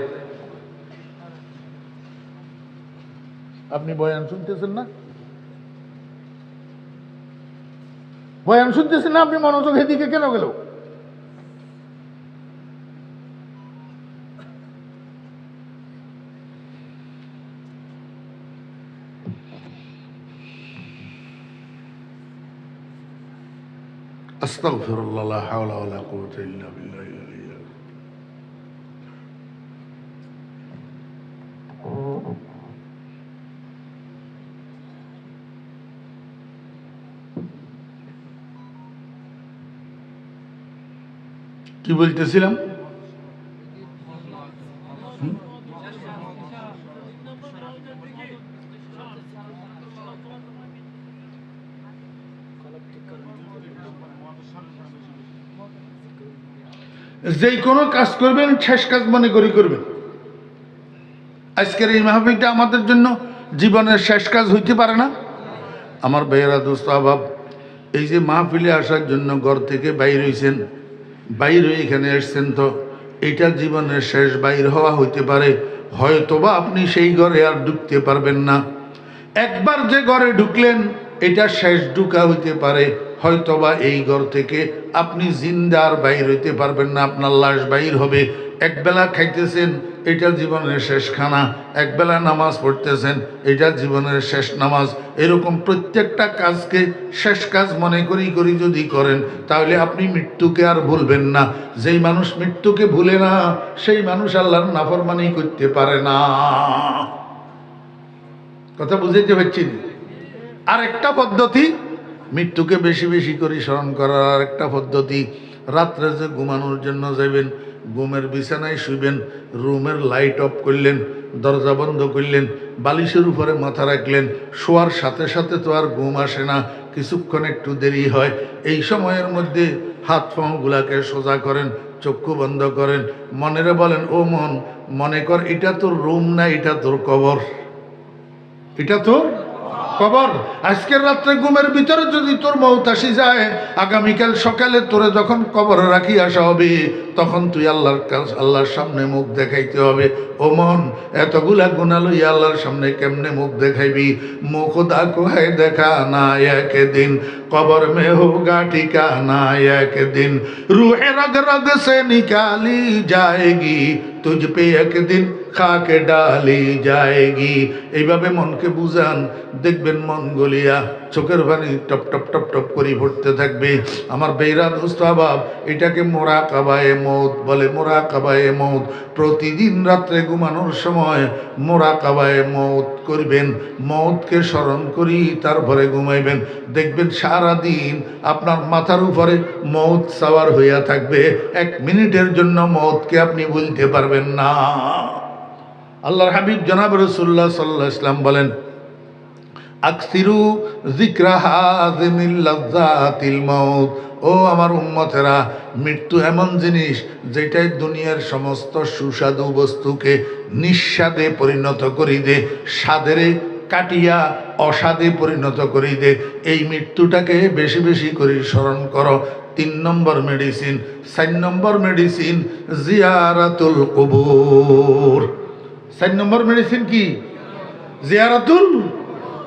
আপনি বয়ান শুনতেছেন না? বয়ান শুনতেছেন না? আপনি মনোযোগ এদিকে কেন গেল? আস্তাগফিরুল্লাহ, লা হাওলা ওয়ালা কুওয়াতা ইল্লা বিল্লাহিল আলিয়্যিল আযীম। কি বলতেছিলাম? যে কোনো কাজ করবেন শেষ কাজ মনে করি করবেন। আজকের এই মাহফিলটা আমাদের জন্য জীবনের শেষ কাজ হইতে পারে না? আমার ভাইয়েরা, দোস্ত আহবাব, এই যে মাহফিলে আসার জন্য ঘর থেকে বাইর হইছেন, বাইর হয়ে এখানে এসছেন, তো এটা জীবনের শেষ বাইর হওয়া হইতে পারে। হয়তোবা আপনি সেই ঘরে আর ঢুকতে পারবেন না। একবার যে ঘরে ঢুকলেন এটা শেষ ঢুকা হইতে পারে। হয়তোবা এই ঘর থেকে আপনি জিন্দার বাইর হইতে পারবেন না, আপনার লাশ বাইর হবে। একবেলা খাইতেছেন, এটা জীবনের শেষ খানা। একবেলা নামাজ পড়তেছেন, এটা জীবনের শেষ নামাজ। এরকম প্রত্যেকটা কাজকে শেষ কাজ মনে করি করি যদি করেন, তাহলে আপনি মৃত্যুকে আর ভুলবেন না। যেই মানুষ মৃত্যুকে ভুলে না, সেই মানুষ আল্লাহর নাফরমানি করতে পারে না। কথা বুঝাইতে পারছি? আর একটা পদ্ধতি মৃত্যুকে বেশি বেশি করে স্মরণ করার আর একটা পদ্ধতি, রাত্রে যে ঘুমানোর জন্য যাবেন, ঘুমের বিছানায় শুইবেন, রুমের লাইট অফ করলেন, দরজা বন্ধ করলেন, বালিশের উপরে মাথা রাখলেন। শোয়ার সাথে সাথে তো আর ঘুম আসে না, কিছুক্ষণ একটু দেরি হয়। এই সময়ের মধ্যে হাত পাগুলাকে সোজা করেন, চক্ষু বন্ধ করেন, মনেরে বলেন, ও মন, মনে কর এটা তোর রুম না, এটা তোর কবর। এটা তোর কবর। আজকের রাত্রে ঘুমের ভিতরে যদি তোর মৌত আসি যায়, আগামীকাল সকালে তোরে যখন কবরে রাখি আসা হবে, তখন তুই আল্লাহর সামনে মুখ দেখাইতে হবে। ও মন, এতগুলা গুনাহ লইয়া আল্লাহর সামনে কেমনে মুখ দেখাইবি? মুখ দাকো হ্যায় দেখা না একদিন, কবর মে হোগা ঠিকানা একদিন, রূহে রগ রগ সে নিকালি जाएगी, तुझ पे एक दिन খাকে ডালি যায়গি। এইভাবে মনকে বুঝান, দেখবেন মন গলিয়া চোখের পানি টপ টপ টপ টপ করে পড়তে থাকবে। আমার বেইরা দোস্ত আহবাব, এটাকে মোরাকাবায়ে মৌত বলে। মোরাকাবায়ে মৌত, প্রতিদিন রাত্রে ঘুমানোর সময় মোরাকাবায়ে মৌত করবেন। মৌতকে স্মরণ করি তারপরে ঘুমাইবেন। দেখবেন সারাদিন আপনার মাথার উপরে মৌত সাওয়ার হইয়া থাকবে। 1 মিনিটের জন্য মৌতকে আপনি ভুলতে পারবেন না। আল্লাহর হাবিব জনাব রাসূলুল্লাহ সাল্লাল্লাহু আলাইহি ওয়াসাল্লাম বলেন, আকসিরু যিকরা হাযিমিল লাযযাতিল মাউত। ও আমার উম্মতেরা, মৃত্যু এমন জিনিস যেটাই দুনিয়ার সমস্ত সুস্বাদু বস্তুকে নিঃস্বাদে পরিণত করি দে, স্বাদেরে কাটিয়া অসাদে পরিণত করে দে। এই মৃত্যুটাকে বেশি বেশি করে স্মরণ করো। 3 নম্বর মেডিসিন। 4 নম্বর মেডিসিন জিয়ারাতুল কুবুর। 4 নম্বর মেডিসিন কি? জিয়ারাতুল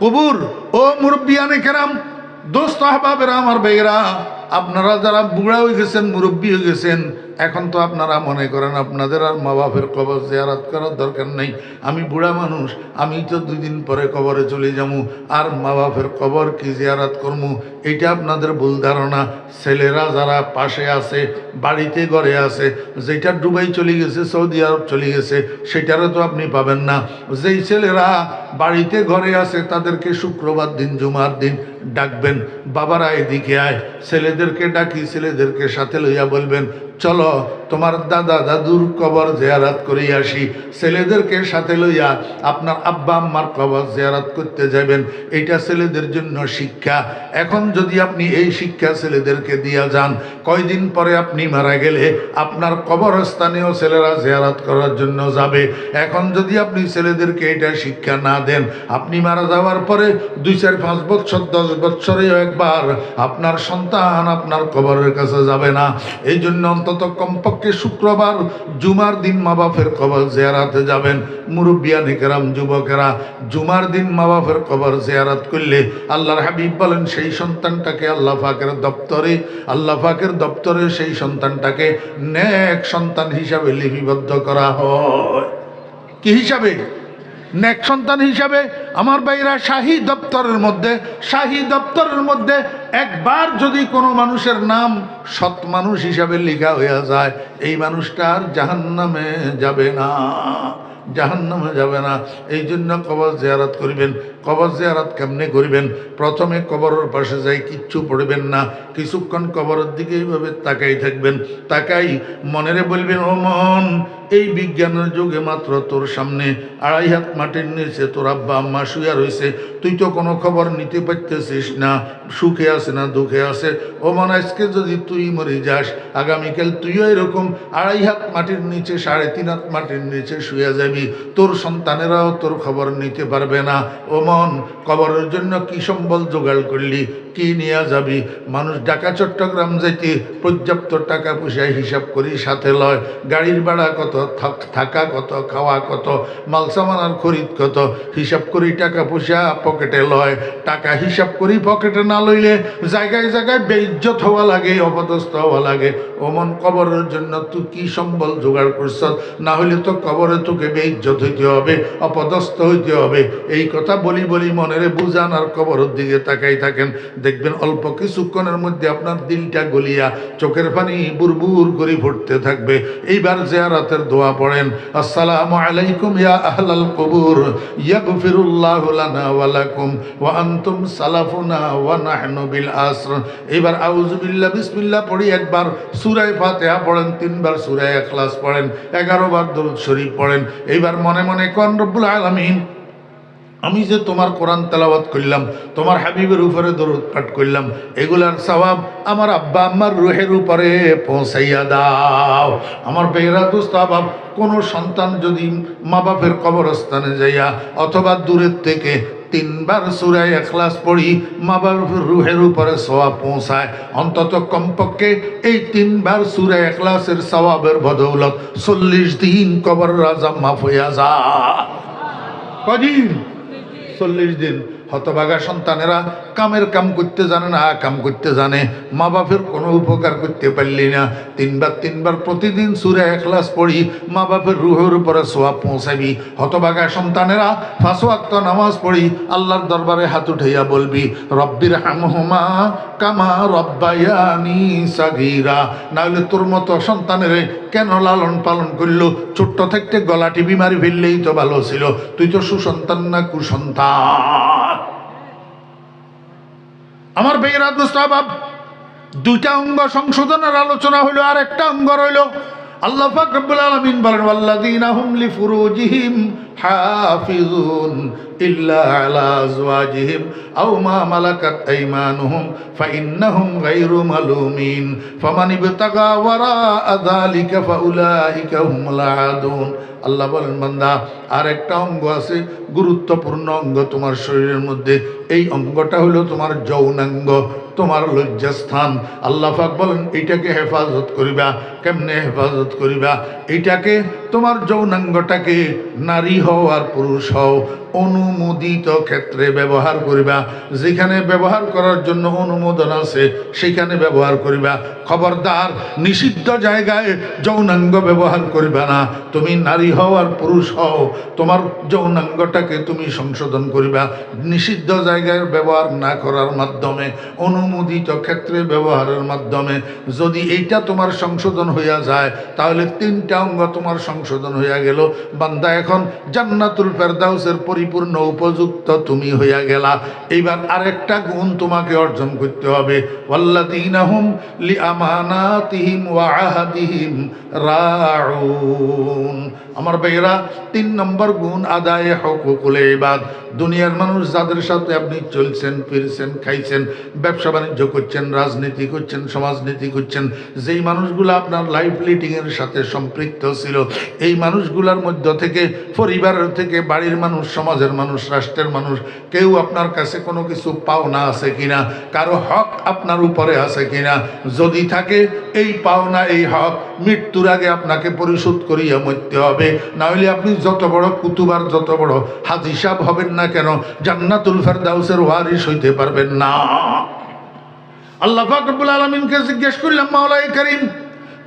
কুবুর। ও মুরব্বিয়ানে কেরাম, দোস্ত আহবাবেরা, আমার ভাইয়েরা, আপনারা যারা বুড়া হয়ে গেছেন, মুরব্বী হয়ে গেছেন, এখন তো আপনারা মনে করেন আপনাদের আর মা বাপের কবর জিয়ারত করার দরকার নেই। আমি বুড়া মানুষ, আমি তো 2 দিন পরে কবরে চলে যাবো, আর মা বাপের কবর কি জিয়ারত করবো? এটা আপনাদের ভুল ধারণা। ছেলেরা যারা পাশে আছে, বাড়িতে ঘরে আছে, যেটা দুবাই চলে গেছে, সৌদি আরব চলে গেছে, সেটারও তো আপনি পাবেন না। যেই ছেলেরা বাড়িতে ঘরে আছে তাদেরকে শুক্রবার দিন, জুমার দিন ডাকবেন, বাবারা এদিকে আয়। ছেলেদেরকে ডাকি, ছেলেদেরকে সাথে লইয়া বলবেন, চলো তোমার দাদা দাদুর কবর জিয়ারত করে আসি। ছেলেদেরকে সাথে লইয়া আপনার আব্বা আম্মার কবর জিয়ারত করতে যাবেন। এইটা ছেলেদের জন্য শিক্ষা। এখন যদি আপনি এই শিক্ষা ছেলেদেরকে দিয়া যান, কয়দিন পরে আপনি মারা গেলে আপনার কবরস্থানেও ছেলেরা জিয়ারত করার জন্য যাবে। এখন যদি আপনি ছেলেদেরকে এটা শিক্ষা না দেন, আপনি মারা যাওয়ার পরে 2, 4, 5 বছর, 10 বছরেও একবার আপনার সন্তান আপনার কবরের কাছে যাবে না। এই জন্য অন্তত কমপক্ষে শুক্রবার, জুমার দিন মা বাপের কবর জিয়ারতে যাবেন। মুরব্বিয়ানে কেরাম, যুবকেরা, জুমার দিন মা বাপের কবর জিয়ারত করলে আল্লাহর হাবিব বলেন সেই সন্তানটাকে আল্লাহ পাকের দপ্তরে সেই সন্তানটাকে নেক সন্তান হিসাবে লিপিবদ্ধ করা হয়। কি হিসাবে? নেক সন্তান হিসাবে। আমার ভাইরা, শাহী দপ্তরের মধ্যে একবার যদি কোনো মানুষের নাম সৎ মানুষ হিসাবে লেখা হইয়া যায়, এই মানুষটা আর জাহান্নামে যাবে না, জাহান্নামে যাবে না। এই জন্য কবর জিয়ারত করিবেন। কবর জিয়ারত কেমনে করিবেন? প্রথমে কবরের পাশে যাই, কিচ্ছু পড়বেন না, কিছুক্ষণ কবরের দিকে এইভাবে তাকাই থাকবেন। তাকাই মনেরে বলবেন, ও মন, এই বিজ্ঞানের যুগে মাত্র তোর সামনে 2.5 হাত মাটির নিচে তোর আব্বা আম্মা শুয়া রয়েছে, তুই তো কোনো খবর নিতে পারতেছিস না, সুখে আছে না দুঃখে আছে। ও মন, আজকে যদি তুই মরে যাস, আগামীকাল তুইও এরকম 2.5 হাত মাটির নিচে, 3.5 হাত মাটির নিচে শুয়ে যাবি। তোর সন্তানেরাও তোর খবর নিতে পারবে না। ও মন, কবরের জন্য কি সম্বল জোগাড় করলি, কি নিয়ে যাবি? মানুষ ঢাকা চট্টগ্রাম যাইতে পর্যাপ্ত টাকা পয়সা হিসাব করি সাথে লয়, গাড়ির ভাড়া কত, থাকা কত, খাওয়া কত, মাল সামানার খরিদ কত, হিসাব করি টাকা পয়সা পকেটে লয়। টাকা হিসাব করি পকেটে না লইলে জায়গায় জায়গায় বেইজ্জত হওয়া লাগে, অপদস্থ হওয়া লাগে। ওমন, কবরের জন্য তুই কি সম্বল জোগাড় করছ? না হলে তো কবরে তোকে বেইজ্জত হইতে হবে, অপদস্থ হইতে হবে। এই কথা বলি বলি মনেরে বুঝান, আর কবরের দিকে তাকাই থাকেন। দেখবেন অল্প কিছুক্ষণের মধ্যে আপনার দিলটা গলিয়া চোখের পানি বুরবুর করে পড়তে থাকবে। এইবার জিয়ারতের দোয়া পড়েন, আসসালামু আলাইকুম ইয়া আহলাল কুবুর, ইয়াগফিরুল্লাহু লানা ওয়া লাকুম ওয়া আনতুম সালাফুনা ওয়া নাহনু বিল আসর। এইবার আউযু বিল্লাহ বিসমিল্লাহ পড়ি একবার, সূরা ফাতিহা পড়েন 3 বার, সূরা ইখলাস পড়েন 11 বার, দরুদ শরীফ পড়েন। এইবার মনে মনে কোন রব্বুল আলামিন, আমি যে তোমার কোরআন তেলাওয়াত করলাম, তোমার হাবিবের উপরে দরুদ পাঠ করলাম, এগুলার সওয়াব আমার আব্বা আম্মার রুহের উপরে পৌঁছাইয়া দাও। আমার বেহরা দোস্ত আবাব, কোনো সন্তান যদি মা বাপের কবরস্থানে যাইয়া অথবা দূরের থেকে 3 বার সূরা ইখলাস পড়ি মা বাবার রুহের উপরে সওয়াব পৌঁছায়, অন্তত কমপক্ষে এই 3 বার সূরা ইখলাসের সওয়াবের বদৌলত 40 দিন কবরের আযাব মাফ হইয়া যায়। কদিন? 40 দিন। হতভাগা সন্তানেরা কামের কাম করতে জানে না, কাম করতে জানে, মা বাপের কোনো উপকার করতে পারলি না। 3 বার প্রতিদিন সূরা ইখলাস পড়ি মা বাপের রুহের উপরে সওয়াব পৌঁছাবি। হতভাগা সন্তানেরা 5 ওয়াক্ত নামাজ পড়ি আল্লাহর দরবারে হাত উঠাইয়া বলবি, রব্বির হামহুমা কামা রব্বায়ানি সাগীরা। নাহলে তোর মতো সন্তানের কেন লালন পালন করলো? ছোট্ট থাকতে গলা টিপি মারি ফেললেই তো ভালো ছিল। তুই তো সুসন্তান না কুসন্তান। আমার বেইরাত মুস্তাহাব 2টা অঙ্গ সংশোধনের আলোচনা হইল, আর একটা অঙ্গ রইল আল্লাহ পাক রব্বুল আলামিন বলেন ওয়াল্লাযীনা হুম লিফুরুজিহিম হাফিজুন ইল্লা আলা আজওয়াজিহিম আও মা মালাকাত আইমানুহুম ফাইন্নাহুম গায়রু মালুমিন ফামান ইবতাগা ওয়ারাআ যালিকা ফাউলাইকা হুমুল আদুন। আল্লাহ বলেন বান্দা আর একটা অঙ্গ আছে, গুরুত্বপূর্ণ অঙ্গ তোমার শরীরের মধ্যে। এই অঙ্গটা হলো তোমার যৌনাঙ্গ, তোমার লজ্জাস্থান। আল্লাহ পাক বলেন এইটাকে হেফাজত করিবা। কেমনে হেফাজত করিবা? এইটাকে তোমার যৌনাঙ্গটাকে নারী হও আর পুরুষ হও অনুমোদিত ক্ষেত্রে ব্যবহার করিবা। যেখানে ব্যবহার করার জন্য অনুমোদন আছে সেখানে ব্যবহার করিবা। খবরদার নিষিদ্ধ জায়গায় যৌনাঙ্গ ব্যবহার করিবা না। তুমি নারী হও আর পুরুষ হও, তোমার যৌনাঙ্গটাকে তুমি সংশোধন করিবা নিষিদ্ধ জায়গায় ব্যবহার না করার মাধ্যমে, অনুমোদিত ক্ষেত্রে ব্যবহারের মাধ্যমে। যদি এইটা তোমার সংশোধন হইয়া যায় তাহলে তিনটা অঙ্গ তোমার সংশোধন হইয়া গেল। বান্দা এখন জান্নাতুল ফেরদাউসের পরিপূর্ণ উপযুক্ত তুমি হইয়া গেলা। এইবার আরেকটা গুণ তোমাকে অর্জন করতে হবে। ওয়াল্লাযীনা হুম লিআমানাতিহিম ওয়া আহাদিহিম রাউন। আমার ভাইয়েরা, 3 নম্বর গুণ আদায়ে হুকুকুল ইবাদ। দুনিয়ার মানুষ যাদের সাথে আপনি চলছেন, ফিরছেন, খাইছেন, ব্যবসা বাণিজ্য করছেন, রাজনীতি করছেন, সমাজনীতি করছেন, যেই মানুষগুলো আপনার লাইফ লিডিংয়ের সাথে সম্পৃক্ত ছিল, এই মানুষগুলোর মধ্য থেকে, পরিবারের থেকে, বাড়ির মানুষ, সমাজের মানুষ, রাষ্ট্রের মানুষ, কেউ আপনার কাছে কোনো কিছু পাওনা আছে কিনা, কারো হক আপনার উপরে আছে কিনা। যদি থাকে এই পাওনা, এই হক মৃত্যুর আগে আপনাকে পরিশোধ করিয়া মরতে হবে। নাহলে আপনি যত বড় কুতুবার, যত বড় হাজী সাহেব হবেন না কেন, জান্নাতুল ফেরদাউসের ওয়ারিস হইতে পারবেন না। আল্লাহ পাক রব্বুল আলামিনকে জিজ্ঞেস করলাম, মাওলাই করিম,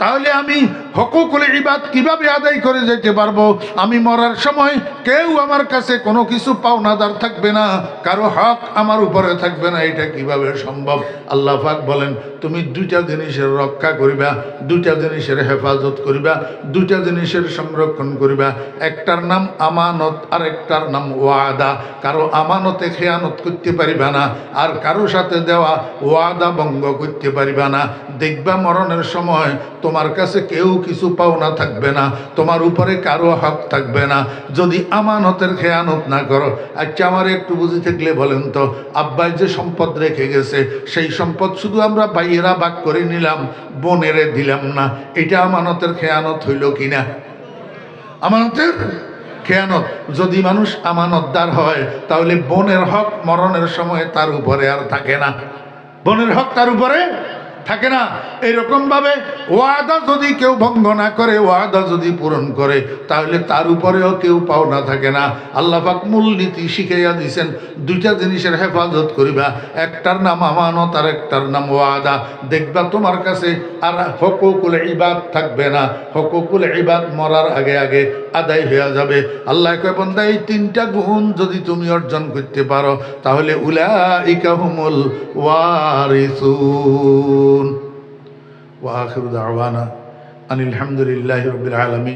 তাহলে আমি হুকুকুল ইবাদ কিভাবে আদায় করে যেতে পারবো? আমি মরার সময় কেউ আমার কাছে কোনো কিছু পাওনাদার থাকবে না, কারো হক আমার উপরে থাকবে না, এটা কিভাবে সম্ভব? আল্লাহ পাক বলেন, তুমি 2টা জিনিসের রক্ষা করিবা, 2টা জিনিসের হেফাজত করিবা, 2টা জিনিসের সংরক্ষণ করিবা। একটার নাম আমানত আর একটার নাম ওয়াদা। কারো আমানতে খেয়ানত করতে পারিবা না, আর কারো সাথে দেওয়া ওয়াদা ভঙ্গ করতে পারিবা না। দেখবা মরণের সময় তোমার কাছে কেউ কিছু পাওনা থাকবে না, তোমার উপরে কারো হক থাকবে না, যদি আমানতের খেয়ানত না করো। আচ্ছা, আমার একটু বুঝে থাকলে বলেন তো, আব্বাই যে সম্পদ রেখে গেছে, সেই সম্পদ শুধু আমরা ভাইয়েরা ভাগ করে নিলাম, বোনেরে দিলাম না, এটা আমানতের খেয়ানত হইল কিনা? আমানতের খেয়ানত। যদি মানুষ আমানতদার হয় তাহলে বোনের হক মরণের সময় তার উপরে আর থাকে না, বোনের হক তার উপরে থাকে না। এইরকম ভাবে ওয়াদা যদি কেউ ভঙ্গ না করে, ওয়াদা যদি পূরণ করে, তাহলে তার উপরেও কেউ পাওনা থাকে না। আল্লাহ পাক মূলনীতি শিখাইয়া দিয়েছেন, 2টা জিনিসের হেফাজত করিবা, একটার নাম আমানত আর একটার নাম ওয়াদা। দেখবা তোমার কাছে আর হুকুকুল ইবাদ থাকবে না, হুকুকুল ইবাদ মরার আগে আগে আদায় হয়ে যাবে। আল্লাহ কয়, বান্দা এই 3টা গুণ যদি তুমি অর্জন করতে পারো তাহলে উলাইকা হুমুল ওয়ারিসুন। ওয়া আখিরু দাওয়ানা আনিল হামদুলিল্লাহি রাব্বিল আলামিন।